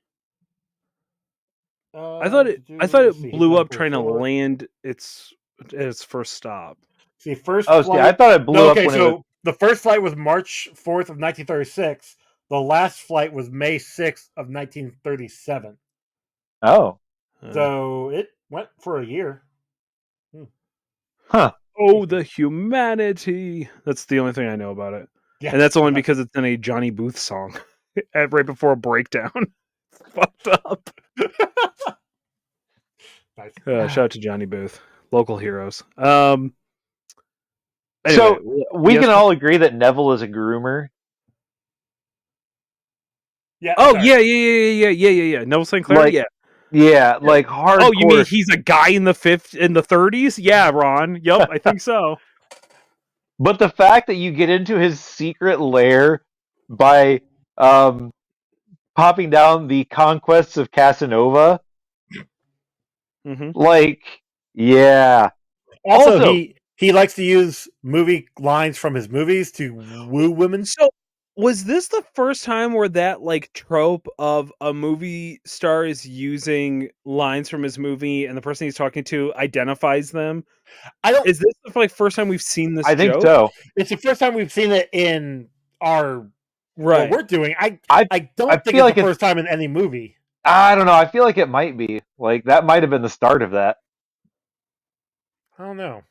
I thought it blew up trying to land its first stop. See, first. Oh, see, I thought it blew up okay, when so it was. the first flight was March 4th of 1936. The last flight was May 6th of 1937. Oh, So it went for a year. huh. Oh, the humanity. That's the only thing I know about it. Yeah, And that's only because it's in a Johnny Booth song right before a breakdown. It's fucked up. nice. Shout out to Johnny Booth. Local heroes. So we can all agree that Neville is a groomer. Yeah. Oh, sorry. yeah. Neville St. Clair, Like, yeah. Yeah, like hardcore. Oh, you mean he's a guy in the 30s? Yeah, Ron. Yep, I think so. But the fact that you get into his secret lair by popping down the conquests of Casanova, Mm-hmm. like, yeah. Also, he likes to use movie lines from his movies to woo women. So, was this the first time where that like trope of a movie star is using lines from his movie and the person he's talking to identifies them? Is this the like first time we've seen this? I think joke? so. It's the first time we've seen it in our Right. what we're doing. I don't think feel it's like the first time in any movie. I don't know. I feel like it might be. Like that might have been the start of that. I don't know.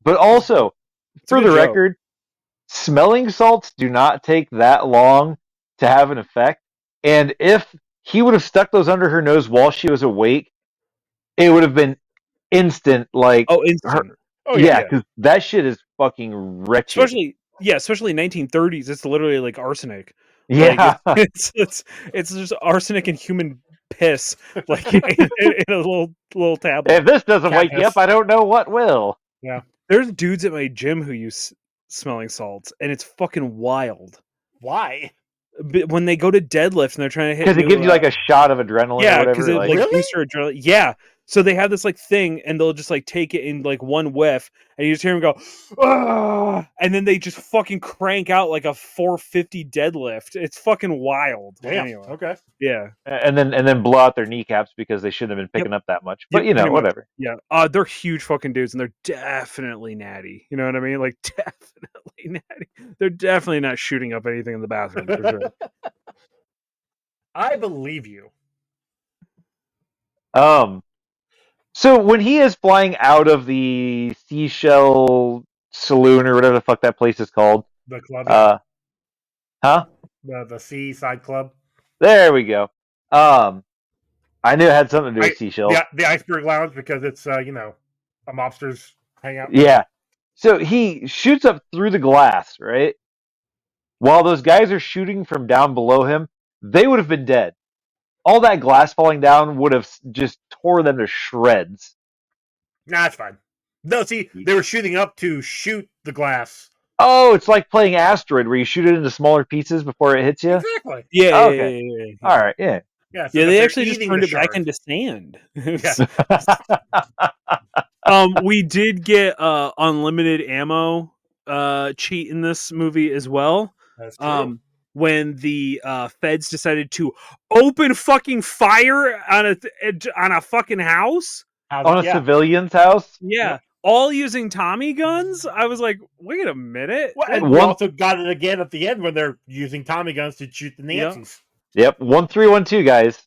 But also, It's a for good the joke. record, smelling salts do not take that long to have an effect. And if he would have stuck those under her nose while she was awake, it would have been instant. Like Oh, her, instant. Oh yeah. yeah, because that shit is fucking wretched. Especially 1930s. It's literally like arsenic. Like Yeah, it's just arsenic and human piss, like in a little tablet. if this doesn't Cat wake you up, piss. I don't know what will. Yeah. There's dudes at my gym who use smelling salts, and it's fucking wild. Why? When they go to deadlift and they're trying to hit Because it new, gives you like a shot of adrenaline or yeah, because whatever. it Like, like Really? boosts your adrenaline. Yeah, so they have this like thing, and they'll just like take it in like one whiff, and you just hear them go, ah! And then they just fucking crank out like a 450 deadlift. It's fucking wild. Damn. Anyway, Okay. yeah. and then blow out their kneecaps because they shouldn't have been picking up that much. But Yep, pretty much. whatever. Yeah. They're huge fucking dudes, and they're definitely natty. You know what I mean? Like definitely natty. They're definitely not shooting up anything in the bathroom for sure. I believe you. So when he is flying out of the seashell saloon or whatever the fuck that place is called, The club. huh? The Seaside Club. There we go. I knew it had something to do with seashells. The Iceberg Lounge because it's a mobster's hangout. Yeah. So he shoots up through the glass, right? While those guys are shooting from down below him, they would have been dead. All that glass falling down would have just tore them to shreds. Nah, it's fine. No, see, they were shooting up to shoot the glass. Oh, it's like playing Asteroid where you shoot it into smaller pieces before it hits you? Exactly. Yeah. Okay. Yeah. All right, yeah. Yeah. So Yeah, that they they're actually just eating turned the it back shard. into sand. Yeah. We did get unlimited ammo cheat in this movie as well. That's true. When the feds decided to open fucking fire on a fucking house. On a civilian's house? Yeah. All using Tommy guns. I was like, wait a minute. Well, and we also got it again at the end when they're using Tommy guns to shoot the Nazis. Yep, 1312 guys.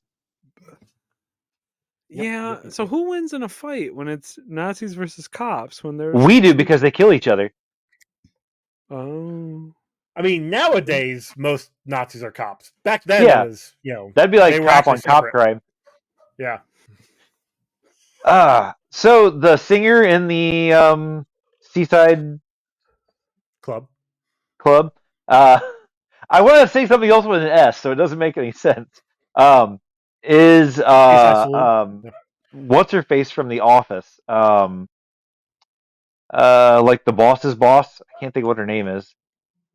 Yeah. So who wins in a fight when it's Nazis versus cops? When there's We do because they kill each other. Oh. I mean, nowadays most Nazis are cops. Back then, it was that'd be like they were cop on actually cop separate. crime. Yeah. So the singer in the Seaside Club. I want to say something else with an S, so it doesn't make any sense. Is what's her face from The Office? Like the boss's boss. I can't think of what her name is.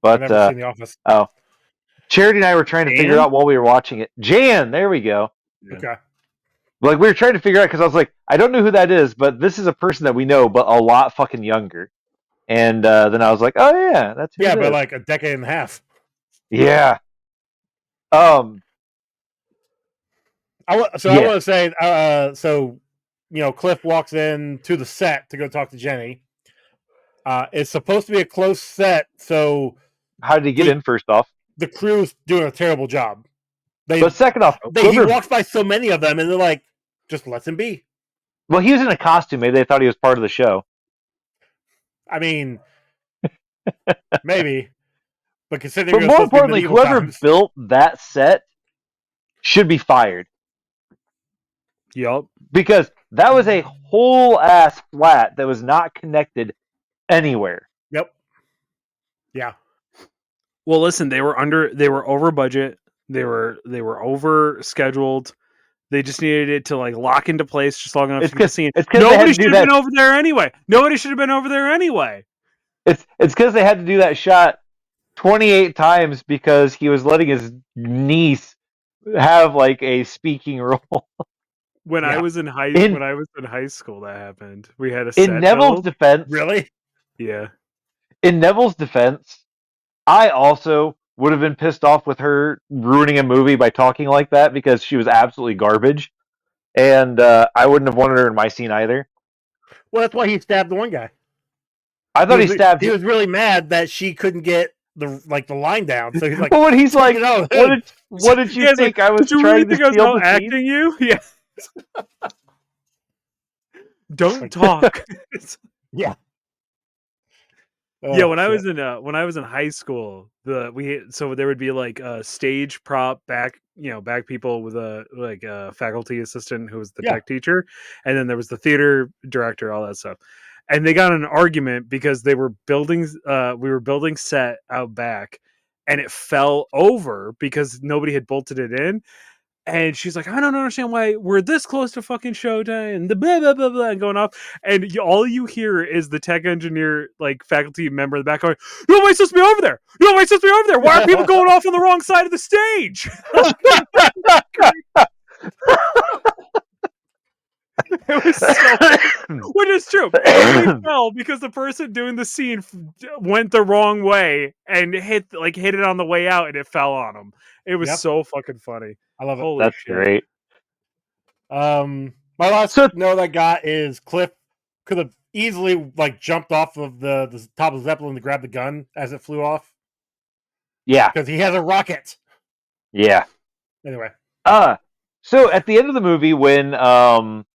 But I've never seen The Office. Oh, Charity and I were trying to figure it out while we were watching it. Jan, there we go. Yeah. Okay. Like we were trying to figure out because I was like, I don't know who that is, but this is a person that we know, but a lot fucking younger. And then I was like, oh yeah, that's who it but is. like a decade and a half. Yeah. I want to say, Cliff walks in to the set to go talk to Jenny. It's supposed to be a close set, so how did he get in? First off, the crew's doing a terrible job. But second off, he walks by so many of them, and they're like, just let him be. Well, he was in a costume. Maybe they thought he was part of the show. I mean, maybe. But considering, but more importantly, whoever built that set should be fired. Yup. Because that was a whole ass flat that was not connected anywhere. Yep. Yeah. Well, listen, they were over budget. They were over scheduled. They just needed it to like lock into place just long enough to get the scene. Nobody should have been over there anyway. It's because they had to do that shot 28 times because he was letting his niece have like a speaking role. When I was in high school, that happened. We had a set in Neville's defense. Really? Yeah. In Neville's defense, I also would have been pissed off with her ruining a movie by talking like that because she was absolutely garbage, and I wouldn't have wanted her in my scene either. Well, that's why he stabbed the one guy. I thought he stabbed. He was really mad that she couldn't get the line down. So he's like, But when he's like, "Take it out." what did you Yeah, it's think like, I was did you really trying to think I was steal the scene? outacting you? Yeah. Don't Like- talk. yeah. Yeah, Oh, when I shit. was in high school, so there would be like a stage prop back people with a faculty assistant who was the Yeah. tech teacher, and then there was the theater director, all that stuff. And they got in an argument because we were building set out back, and it fell over because nobody had bolted it in. And she's like, I don't understand why we're this close to fucking showtime, and the blah blah blah blah, and going off. And all you hear is the tech engineer, like faculty member in the back, going, "Nobody's supposed to be over there. Nobody's supposed to be over there. Why are people going off on the wrong side of the stage?" It was so, which is true. It only fell because the person doing the scene went the wrong way and hit it on the way out, and it fell on him. It was Yep. so fucking funny. I love it. Holy That's shit. great. My last So- note I got is Cliff could have easily jumped off of the top of the Zeppelin to grab the gun as it flew off Yeah, because he has a rocket. yeah. Anyway, So at the end of the movie, when Hugh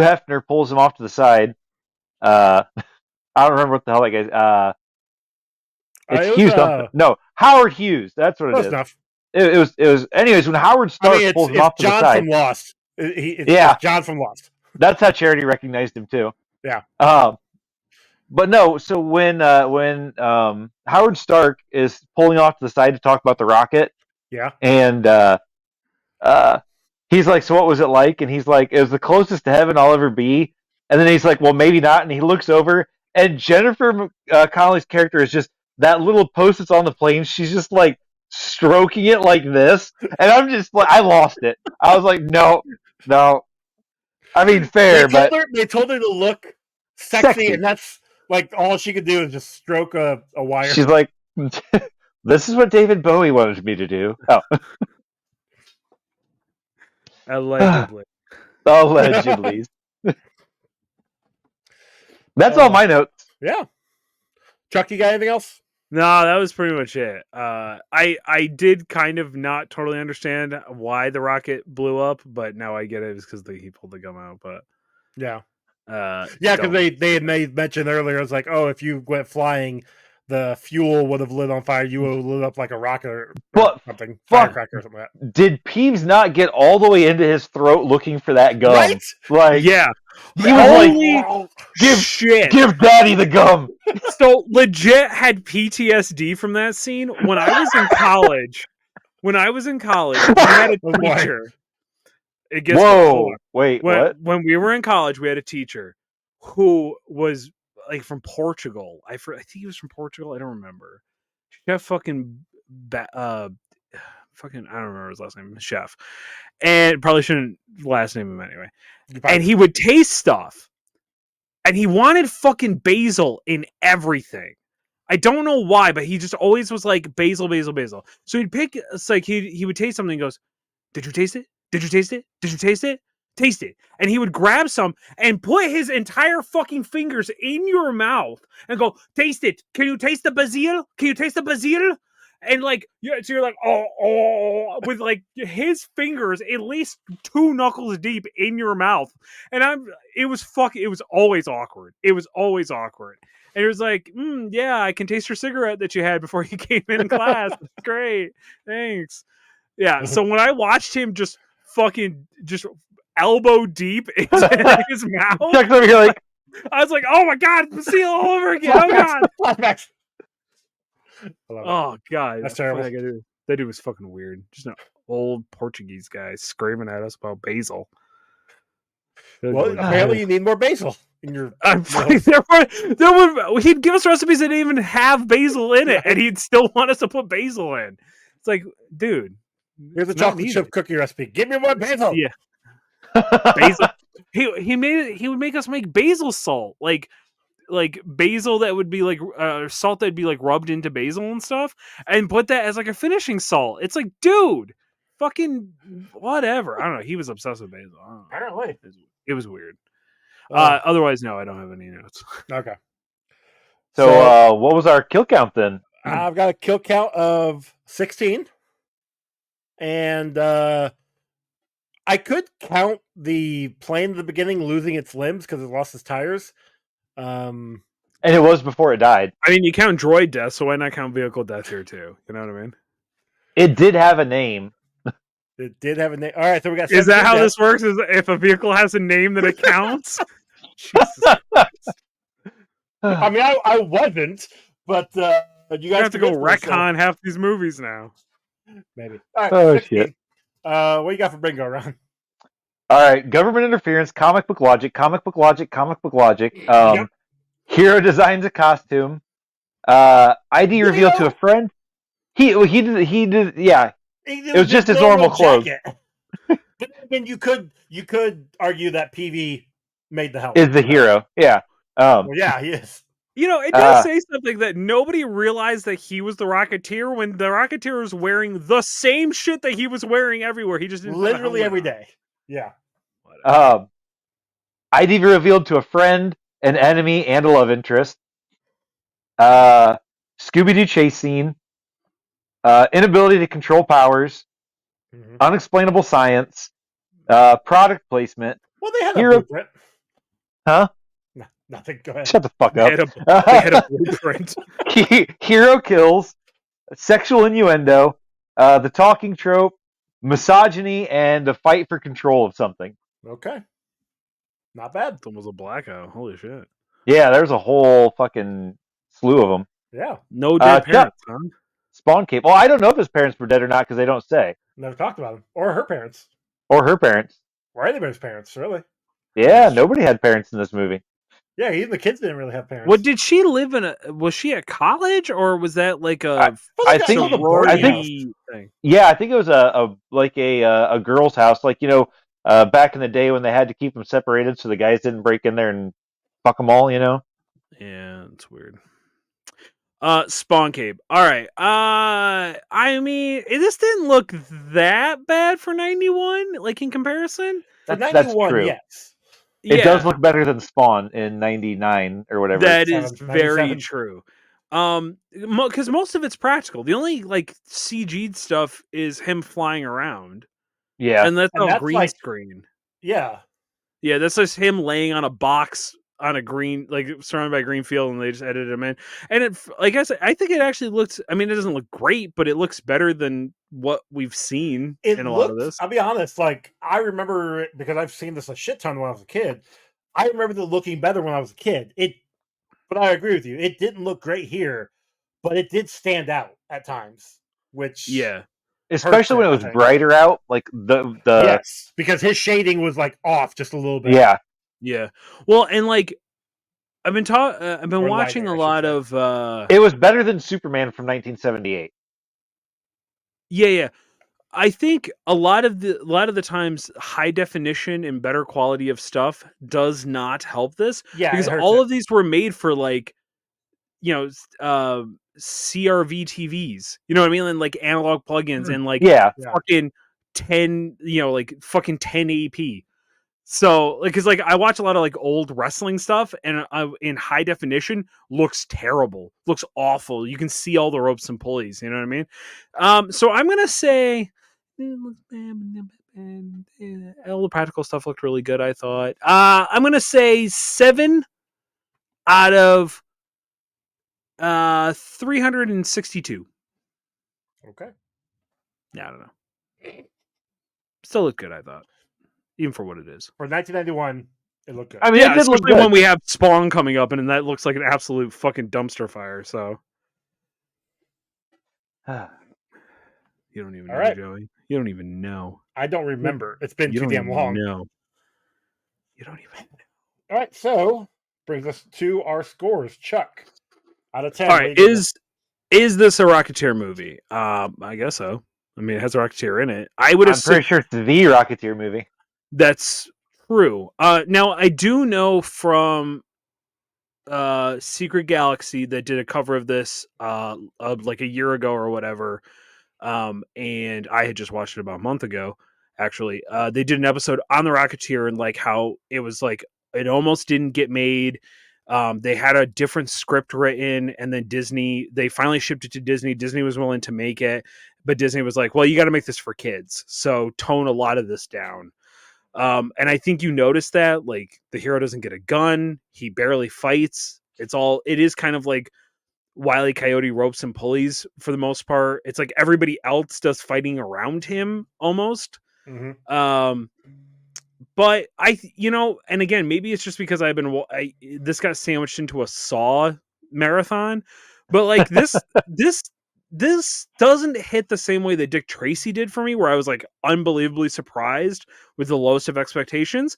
Hefner pulls him off to the side, I don't remember what the hell that guy's. It's it was, Hughes something. No, Howard Hughes. That's what it close is. enough. It was. Anyways, when Howard I Stark mean, pulls him it's off to the John side, from Lost. It's Yeah. John from Lost. that's how Charity recognized him too. Yeah. But no. So when Howard Stark is pulling off to the side to talk about the rocket, Yeah. and he's like, "So what was it like?" And he's like, "It was the closest to heaven I'll ever be." And then he's like, "Well, maybe not." And he looks over, and Jennifer Connelly's character is just that little post that's on the plane. She's just like stroking it like this, and I'm just like, I lost it. I was like, no. I mean, fair, but They told her to look sexy, and that's all she could do is just stroke a wire. she's like, "This is what David Bowie wanted me to do." Oh, Allegedly. allegedly. That's all my notes. Yeah. Chuck, you got anything else? No, that was pretty much it. I did kind of not totally understand why the rocket blew up, but now I get it. It's because he pulled the gum out. But Yeah. yeah, Because they had made mention earlier. It's like, oh, if you went flying, the fuel would have lit on fire. You would have lit up like a rocket or But something, fuck. firecracker or something like that. Did Peeves not get all the way into his throat looking for that gum? Right? Like, yeah. he was like, Holy give shit! give Daddy the gum. So legit had PTSD from that scene when I was in college. We had a Oh, boy. teacher. It gets hold Whoa! on. Wait, what? When we were in college, we had a teacher who was from Portugal. I think he was from Portugal. I don't remember. Chef fucking fucking I don't remember his last name. Chef, and probably shouldn't last name him anyway. And he would taste stuff, and he wanted fucking basil in everything. I don't know why, but he just always was like basil, basil, basil. So he'd pick. It's like he would taste something. And goes, "Did you taste it? Did you taste it? Did you taste it? Taste it." And he would grab some and put his entire fucking fingers in your mouth and go, "Taste it. Can you taste the basil? Can you taste the basil?" And so you're like, oh, with his fingers at least 2 knuckles deep in your mouth. And it was always awkward. It was always awkward. And it was like, yeah, I can taste your cigarette that you had before you came in class. Great. Thanks. Yeah. So when I watched him just elbow deep into his mouth, Chuck's over here like, I was like, oh my God, Basil all over again. Oh God. Flashbacks. I love it. Oh God. That's terrible. That dude was fucking weird. Just an old Portuguese guy screaming at us about basil. Good Well, Lord. apparently you need more basil in your. He'd give us recipes that didn't even have basil in it, and he'd still want us to put basil in. It's like, dude, Here's a it's not chocolate chip cookie recipe. Give me more basil. Yeah, basil. He would make us make basil salt, like basil that would be salt that'd be rubbed into basil and stuff, and put that as a finishing salt. It's like, dude, fucking whatever. I don't know. He was obsessed with basil. I don't know. Apparently. It was weird. Otherwise, no, I don't have any notes. Okay. So, what was our kill count then? I've got a kill count of 16. And I could count the plane at the beginning losing its limbs because it lost its tires. And it was before it died. I mean, you count droid death, so why not count vehicle death here too? You know what I mean? It did have a name. It did have a name. All right, so we got. Is that 17 how deaths. this works? Is if a vehicle has a name that it counts? Jesus Christ. I mean, I wasn't, but you guys You have to go convinced me, so retcon half these movies now. maybe. All right, Oh, 16. shit. What you got for bingo, Ron? All right, government interference, comic book logic, comic book logic, comic book logic. Yep. Hero designs a costume. ID revealed to a friend. He did. Yeah, It was just his normal clothes. But again, you could argue that PV made the helmet. is the hero. Yeah. Well, yeah, he is. You know, it does say something that nobody realized that he was the Rocketeer when the Rocketeer was wearing the same shit that he was wearing everywhere. He just didn't put a Literally every helmet on. day. Yeah. ID revealed to a friend, an enemy, and a love interest. Scooby-Doo chase scene. Inability to control powers. Mhm. Unexplainable science. Product placement. Well, they had Hero- a blueprint. Huh? No, nothing. Go ahead. Shut the fuck They up. had a blueprint. Hero kills. Sexual innuendo. The talking trope. Misogyny and a fight for control of something. Okay. Not bad. It's almost a blackout. Holy shit. Yeah, there's a whole fucking slew of them. Yeah. No dead Chuck. parents, huh? Spawn Cape. Well, I don't know if his parents were dead or not because they don't say. Never talked about him. Or her parents. Or her parents. Or anybody's parents, really. Yeah, nobody had parents in this movie. Yeah, even the kids didn't really have parents. What did she live in? Was she at college or was that like a I think- sorority I think- thing? Yeah, I think it was a girl's house, like, you know, back in the day when they had to keep them separated so the guys didn't break in there and fuck them all, you know. Yeah, it's weird. Spawn Cape. All right. I mean, this didn't look that bad for 91, like in comparison. For That's 91, true. yes. It does look better than Spawn in '99 or whatever. That is 97, very 97. true. Because most of it's practical. The only like CG stuff is him flying around, Yeah, and that's And all that's green like- screen. Yeah. Yeah, that's just him laying on a box on a green, like surrounded by a green field, and they just edited him in. And it, like I said, I think it actually looks. I mean, it doesn't look great, but it looks better than what we've seen It in a looked, lot of this. I'll be honest, like, I remember it because I've seen this a shit ton when I was a kid. I remember it looking better when I was a kid. But I agree with you. It didn't look great here, but it did stand out at times, which Yeah, especially when it I was think. brighter out, like the yes, because his shading was like off just a little bit. yeah. yeah. Well, and like I've been Or watching lighter, a I should lot say. of. It was better than Superman from 1978. Yeah. I think a lot of the times high definition and better quality of stuff does not help this Yeah, because it hurts all it. of these were made for like, you know, CRV TVs. You know what I mean? And like analog plugins and like Yeah, Yeah. fucking 10, you know, like fucking 1080p. So, like, cause like I watch a lot of like old wrestling stuff, and in high definition looks terrible, looks awful. You can see all the ropes and pulleys. You know what I mean? So I'm gonna say all the practical stuff looked really good. I thought. I'm gonna say 7 out of 362. Okay. Yeah, I don't know. Still looked good. I thought, even for what it is. For 1991, it looked good. I mean, Yeah, it did look especially good. when we have Spawn coming up, and that looks like an absolute fucking dumpster fire. So you don't even All know, right. Joey. You don't even know. I don't remember. It's been You too don't damn even long. know. You don't even know. All right, so brings us to our scores. Chuck, out of 10. All what right, do you give is this a Rocketeer movie? I guess so. I mean, it has a Rocketeer in it. I would I'm assume pretty sure it's the Rocketeer movie. that's true. Now I do know from Secret Galaxy that did a cover of this like a year ago or whatever. And I had just watched it about a month ago. Actually, they did an episode on the Rocketeer and like how it was like it almost didn't get made. They had a different script written, and then they finally shipped it to Disney. Disney was willing to make it, but Disney was like, well, you got to make this for kids. So tone a lot of this down. And I think you notice that, like, the hero doesn't get a gun. He barely fights. It is kind of like Wile E. Coyote ropes and pulleys for the most part. It's like everybody else does fighting around him almost. Mm-hmm. But and again, maybe it's just because this got sandwiched into a Saw marathon, but like this doesn't hit the same way that Dick Tracy did for me, where I was like unbelievably surprised with the lowest of expectations.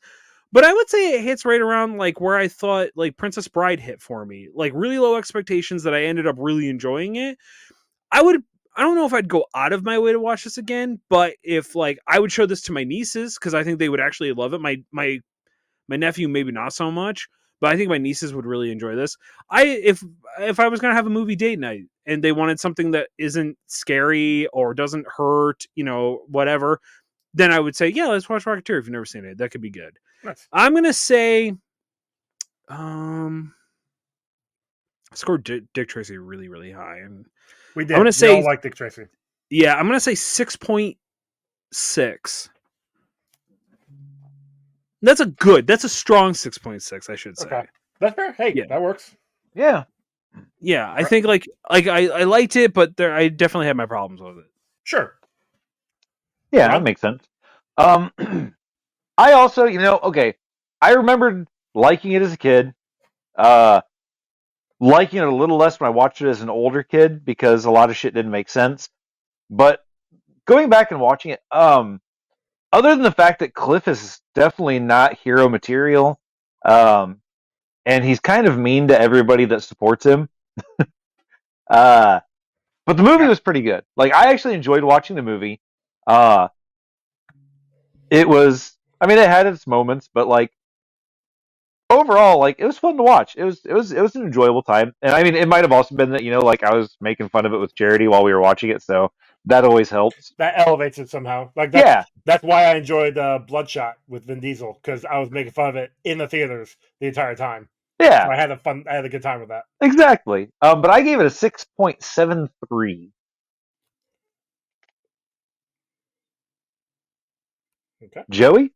But I would say it hits right around like where I thought like Princess Bride hit for me, like really low expectations that I ended up really enjoying it. I don't know if I'd go out of my way to watch this again, but if like I would show this to my nieces because I think they would actually love it. My nephew maybe not so much, but I think my nieces would really enjoy this. If I was gonna have a movie date night and they wanted something that isn't scary or doesn't hurt, whatever, then I would say, yeah, let's watch Rocketeer if you've never seen it. That could be good. Nice. I'm gonna say, scored Dick Tracy really, really high, and We did. I'm gonna We say, all like Dick Tracy. yeah, I'm gonna say 6.6. That's a strong 6.6, I should say. Okay. That's fair. Hey, Yeah. that works. Yeah. Yeah, I think like I liked it, but I definitely had my problems with it. Sure. Yeah, Rob? that makes sense. I also, okay, I remembered liking it as a kid, liking it a little less when I watched it as an older kid because a lot of shit didn't make sense. But going back and watching it, other than the fact that Cliff is definitely not hero material, and he's kind of mean to everybody that supports him. But the movie was pretty good. Like, I actually enjoyed watching the movie. It was, I mean, it had its moments, but like overall, like it was fun to watch. It was an enjoyable time, and I mean, it might have also been that like I was making fun of it with Charity while we were watching it, so that always helps. That elevates it somehow. Like Yeah, that's why I enjoyed Bloodshot with Vin Diesel because I was making fun of it in the theaters the entire time. yeah, So I had a good time with that. exactly. But I gave it a 6.73. Okay. Joey?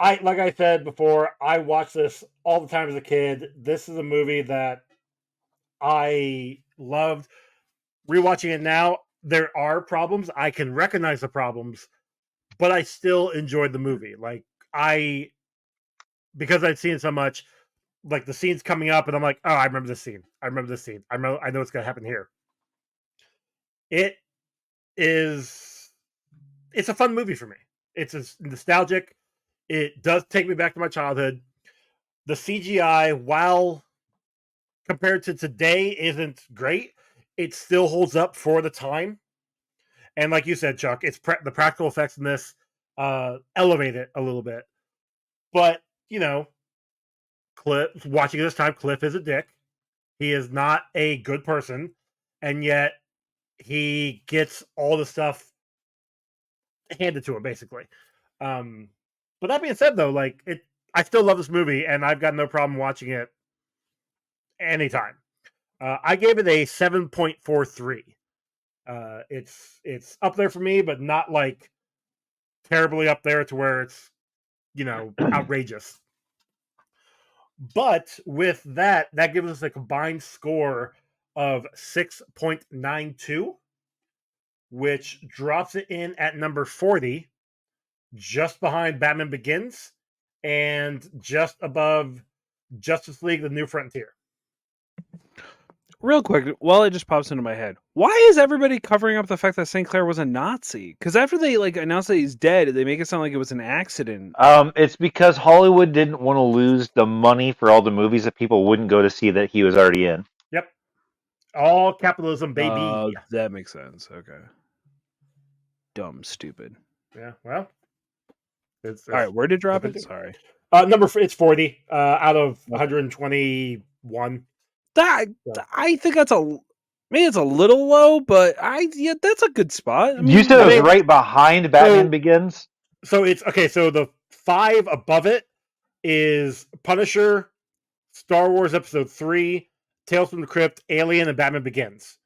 Like I said before, I watched this all the time as a kid. This is a movie that I loved. Rewatching it now, there are problems. I can recognize the problems, but I still enjoyed the movie. Like because I'd seen it so much, like the scenes coming up, and I'm like, oh, I remember this scene. I know what's gonna happen here. It's a fun movie for me. It's nostalgic. It does take me back to my childhood. The CGI, while compared to today, isn't great. It still holds up for the time. And like you said, Chuck, it's the practical effects in this elevate it a little bit. But Cliff, watching this time, Cliff is a dick. He is not a good person, and yet he gets all the stuff handed to him, basically. But that being said, though, I still love this movie, and I've got no problem watching it anytime. I gave it a 7.43. It's up there for me, but not like terribly up there to where it's outrageous. But with that gives us a combined score of 6.92, which drops it in at number 40, just behind Batman Begins and just above Justice League: The New Frontier. Real quick, while it just pops into my head, why is everybody covering up the fact that St. Clair was a Nazi? Because after they announced that he's dead, they make it sound like it was an accident. It's because Hollywood didn't want to lose the money for all the movies that people wouldn't go to see that he was already in. Yep. All capitalism, baby. That makes sense. Okay. Dumb, stupid. Yeah, well. It's all right, where did it drop it? Sorry. It's 40 out of 121. I think that's maybe it's a little low, but that's a good spot. I mean, you said it was right behind Batman Begins? So it's okay, so the 5 above it is Punisher, Star Wars Episode 3, Tales from the Crypt, Alien, and Batman Begins.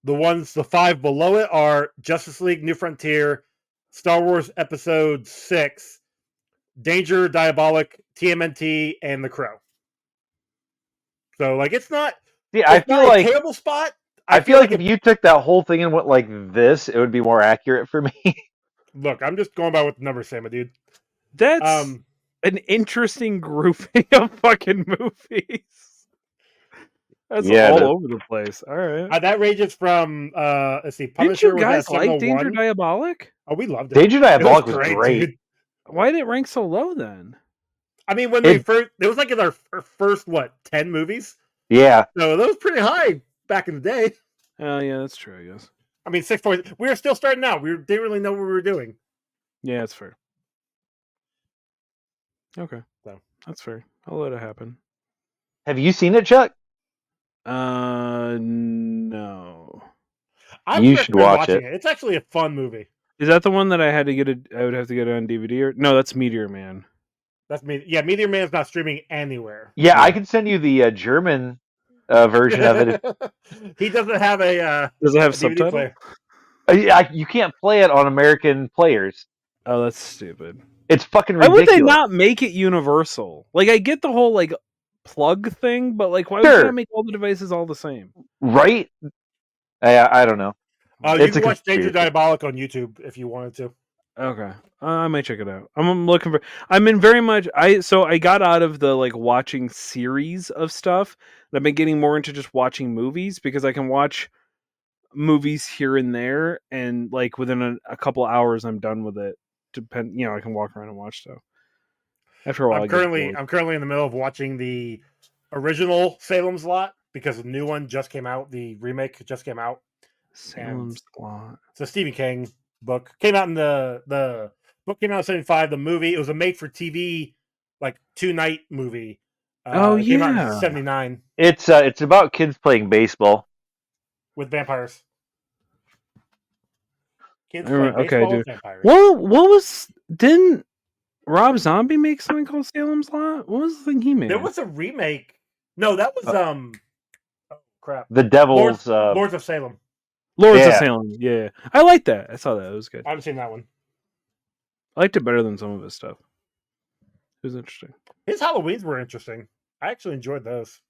The 5 below it are Justice League, New Frontier, Star Wars Episode 6, Danger, Diabolic, TMNT, and The Crow. So, like, it's not I feel a like terrible spot. I feel like if you took that whole thing and went like this, it would be more accurate for me. Look, I'm just going by what the numbers say, my dude. That's an interesting grouping of fucking movies. That's all over the place. All right. That ranges from let's see, Didn't Punisher you was guys at like Danger 701. Diabolic? Oh, we loved it. Danger Diabolic was great, great. dude. Why did it rank so low then? I mean, when it was like in our first 10 movies. Yeah. So that was pretty high back in the day. Oh yeah, that's true. I guess. I mean, 6 points. We were still starting out. We didn't really know what we were doing. Yeah, that's fair. Okay, So that's fair. I'll let it happen. Have you seen it, Chuck? No. You should watch it. It's actually a fun movie. Is that the one that I had to get I would have to get it on DVD or no? That's Meteor Man. That's me. Yeah, Meteor Man's not streaming anywhere. Yeah, I can send you the German version of it. He doesn't have a. Does it have DVD subtitles? player. You can't play it on American players. Oh, that's stupid. It's fucking Why ridiculous. would they not make it universal? Like, I get the whole like plug thing, but like, why would they not make all the devices all the same? Right? I don't know. You can watch Danger Diabolic on YouTube if you wanted to. Okay, I might check it out. I'm looking for. I'm in very much. I got out of the like watching series of stuff. And I've been getting more into just watching movies because I can watch movies here and there, and like within a couple hours, I'm done with it. I can walk around and watch stuff. After a while, I'm currently in the middle of watching the original Salem's Lot because the new one just came out. The remake just came out. Salem's Lot. It's a Stephen King book. Came out in the book came out in 1975. The movie, it was a made for TV like 2-night movie. It came out in 1979. It's about kids playing baseball with vampires. Kids playing baseball with vampires. What was didn't Rob Zombie make something called Salem's Lot? What was the thing he made? There was a remake. No, that was oh crap. The Devil's Lords of Salem. Lords of Salem, yeah. I liked that. I saw that. It was good. I haven't seen that one. I liked it better than some of his stuff. It was interesting. His Halloweens were interesting. I actually enjoyed those.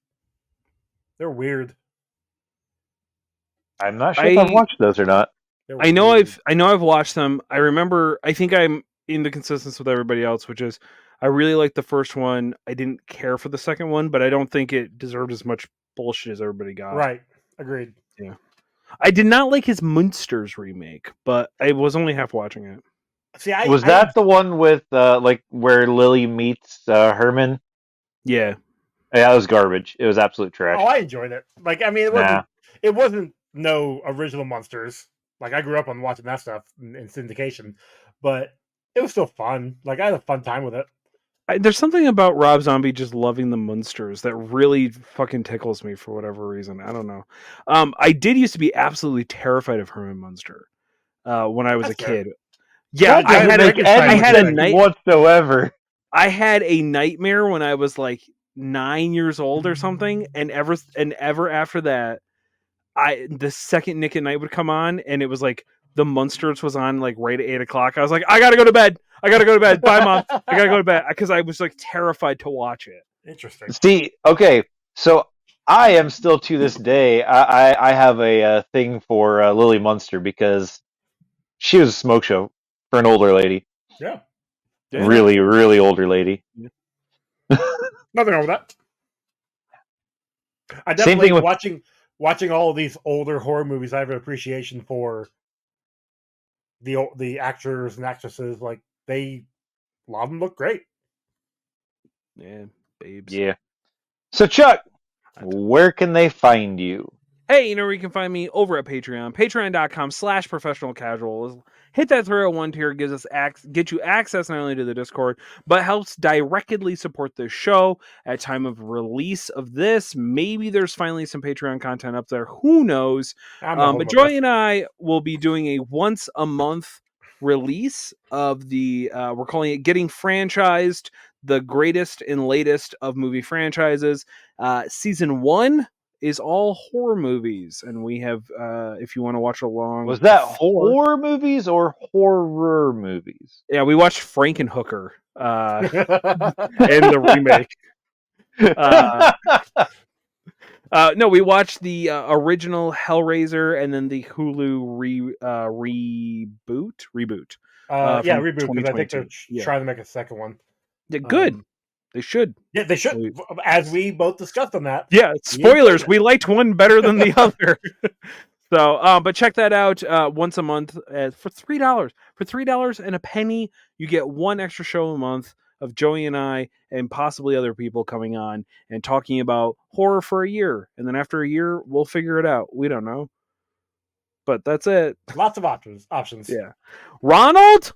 They're weird. I'm not sure if I've watched those or not. I know I've watched them. I remember. I think I'm in the consensus with everybody else, which is I really liked the first one. I didn't care for the second one, but I don't think it deserved as much bullshit as everybody got. Right. Agreed. Yeah. I did not like his Munsters remake, but I was only half watching it. See, that the one with like where Lily meets Herman? Yeah. Yeah, it was garbage. It was absolute trash. Oh, I enjoyed it. Like, I mean, it wasn't no original Monsters. Like, I grew up on watching that stuff in syndication, but it was still fun. Like, I had a fun time with it. There's something about Rob Zombie just loving the Munsters that really fucking tickles me for whatever reason. I don't know. I did used to be absolutely terrified of Herman Munster when I was a kid. Yeah, I had a night whatsoever. I had a nightmare when I was like 9 years old or something, and ever after that, the second Nick at Night would come on, and it was like the Munsters was on like right at 8 o'clock. I was like, I gotta go to bed. Bye, Mom. I gotta go to bed because I was like terrified to watch it. Interesting. See, okay, so I am still to this day. I have a thing for Lily Munster because she was a smoke show for an older lady. Yeah. Really, really older lady. Yeah. Nothing wrong with that. I definitely watching all of these older horror movies. I have an appreciation for the actors and actresses. Like, a lot of them look great. Yeah, babes. Yeah. So, Chuck, where can they find you? Hey, you know where you can find me? Over at Patreon. Patreon.com/professionalcasual. Hit that 301 tier, get you access not only to the Discord, but helps directly support this show at time of release of this. Maybe there's finally some Patreon content up there. Who knows? But Joy and I will be doing a once a month release of the we're calling it Getting Franchised, the greatest and latest of movie franchises. Season 1 is all horror movies, and we have, if you want to watch along, Was that four. horror movies or horror movies? Yeah, we watched Frankenhooker and the remake. No, we watched the original Hellraiser and then the Hulu reboot. Yeah, from reboot, because I think they're 2022. trying to make a second one. Yeah, good. They should. Yeah, they should. As we both discussed on that. Yeah, spoilers. We liked one better than the other. So, but check that out once a month for $3. For $3 and a penny, you get one extra show a month of Joey and I and possibly other people coming on and talking about horror for a year. And then after a year, we'll figure it out. We don't know. But that's it. Lots of options. Yeah. Ronald?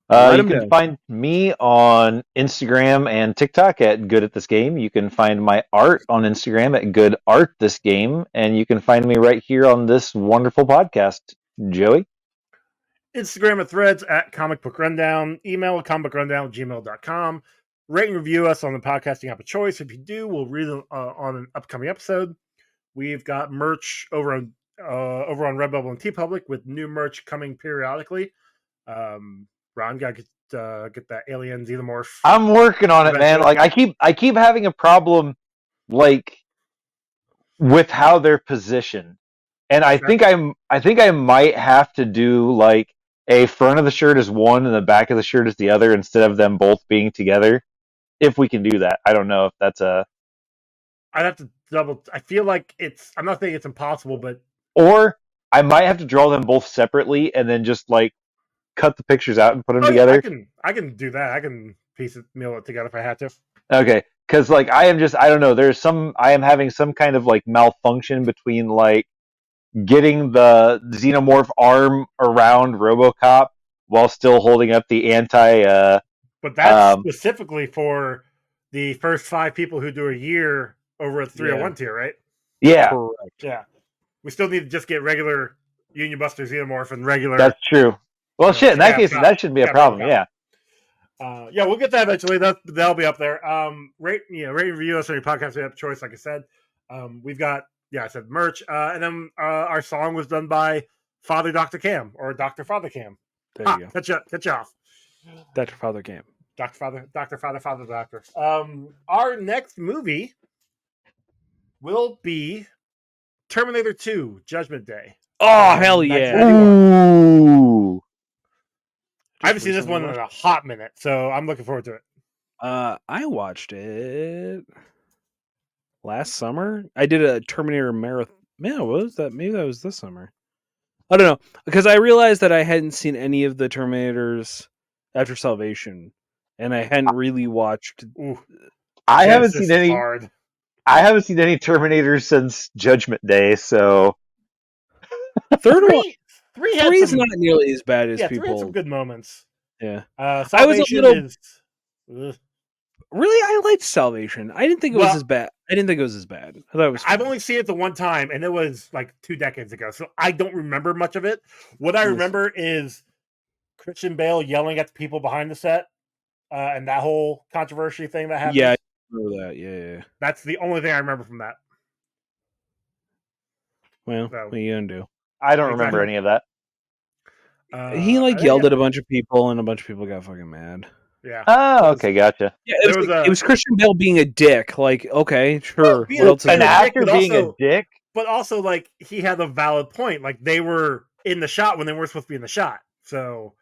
Let You him can know. find me on Instagram and TikTok at Good at This Game. You can find my art on Instagram at Good Art This Game, and you can find me right here on this wonderful podcast. Joey? Instagram and Threads at Comic Book Rundown. Email comicbookrundown@gmail.com. Rate and review us on the podcasting app of choice. If you do, we'll read them on an upcoming episode. We've got merch over on Redbubble and TeePublic with new merch coming periodically. Ron, gotta get that alien xenomorph. I'm working on it, man. Like I keep having a problem, like, with how they're positioned, and I think I might have to do like a front of the shirt is one and the back of the shirt is the other instead of them both being together. If we can do that, I don't know if that's a. I'd have to double. I feel like I'm not saying it's impossible, but Or I might have to draw them both separately and then just like cut the pictures out and put them together. I can do that. I can mill it together if I had to. Okay, because like I don't know. I am having some kind of like malfunction between like getting the xenomorph arm around RoboCop while still holding up the anti. But that's specifically for the first 5 people who do a year over at the 301 tier, right? Yeah, Correct. Yeah. We still need to just get regular Union Buster Xenomorph and regular. that's true. Well, shit. In that case, that shouldn't be a problem. Yeah. Yeah, we'll get that eventually. That'll be up there. Rate and review us on your podcast app of choice, like I said. We've got I said merch, and then our song was done by Father Dr. Cam or Dr. Father Cam. There you go. Catch you off. Dr. Father Cam. Doctor. Our next movie will be Terminator 2: Judgment Day. Oh, hell yeah. Ooh. I haven't seen this one in a hot minute, so I'm looking forward to it. I watched it last summer. I did a Terminator marathon. Man, what was that? Maybe that was this summer. I don't know, because I realized that I hadn't seen any of the Terminators after Salvation, and I hadn't really watched. Ooh, I haven't Genesis seen any. Hard. I haven't seen any Terminators since Judgment Day, so Third one. Three is not nearly as bad as 3 people. had some good moments. Yeah, Salvation I was a little. is. Really, I liked Salvation. I didn't think it was as bad. I thought it was. I've only seen it the one time, and it was like 2 decades ago, so I don't remember much of it. What I remember is Christian Bale yelling at the people behind the set, and that whole controversy thing that happened. Yeah, I remember that. Yeah. That's the only thing I remember from that. Well, what are you gonna do? I don't remember any of that. He yelled at a bunch of people, and a bunch of people got fucking mad. Yeah. Oh, okay, gotcha. Yeah, it was Christian Bale being a dick. Like, okay, sure. What else is An there? actor being a dick? But also, like, he had a valid point. Like, they were in the shot when they weren't supposed to be in the shot. So,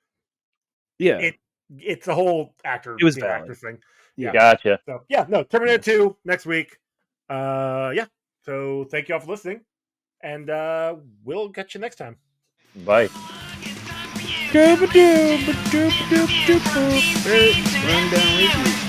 yeah, it's a whole actor thing. Yeah, gotcha. So, Terminator 2 next week. So, thank you all for listening, and we'll catch you next time. Bye. Rundown review.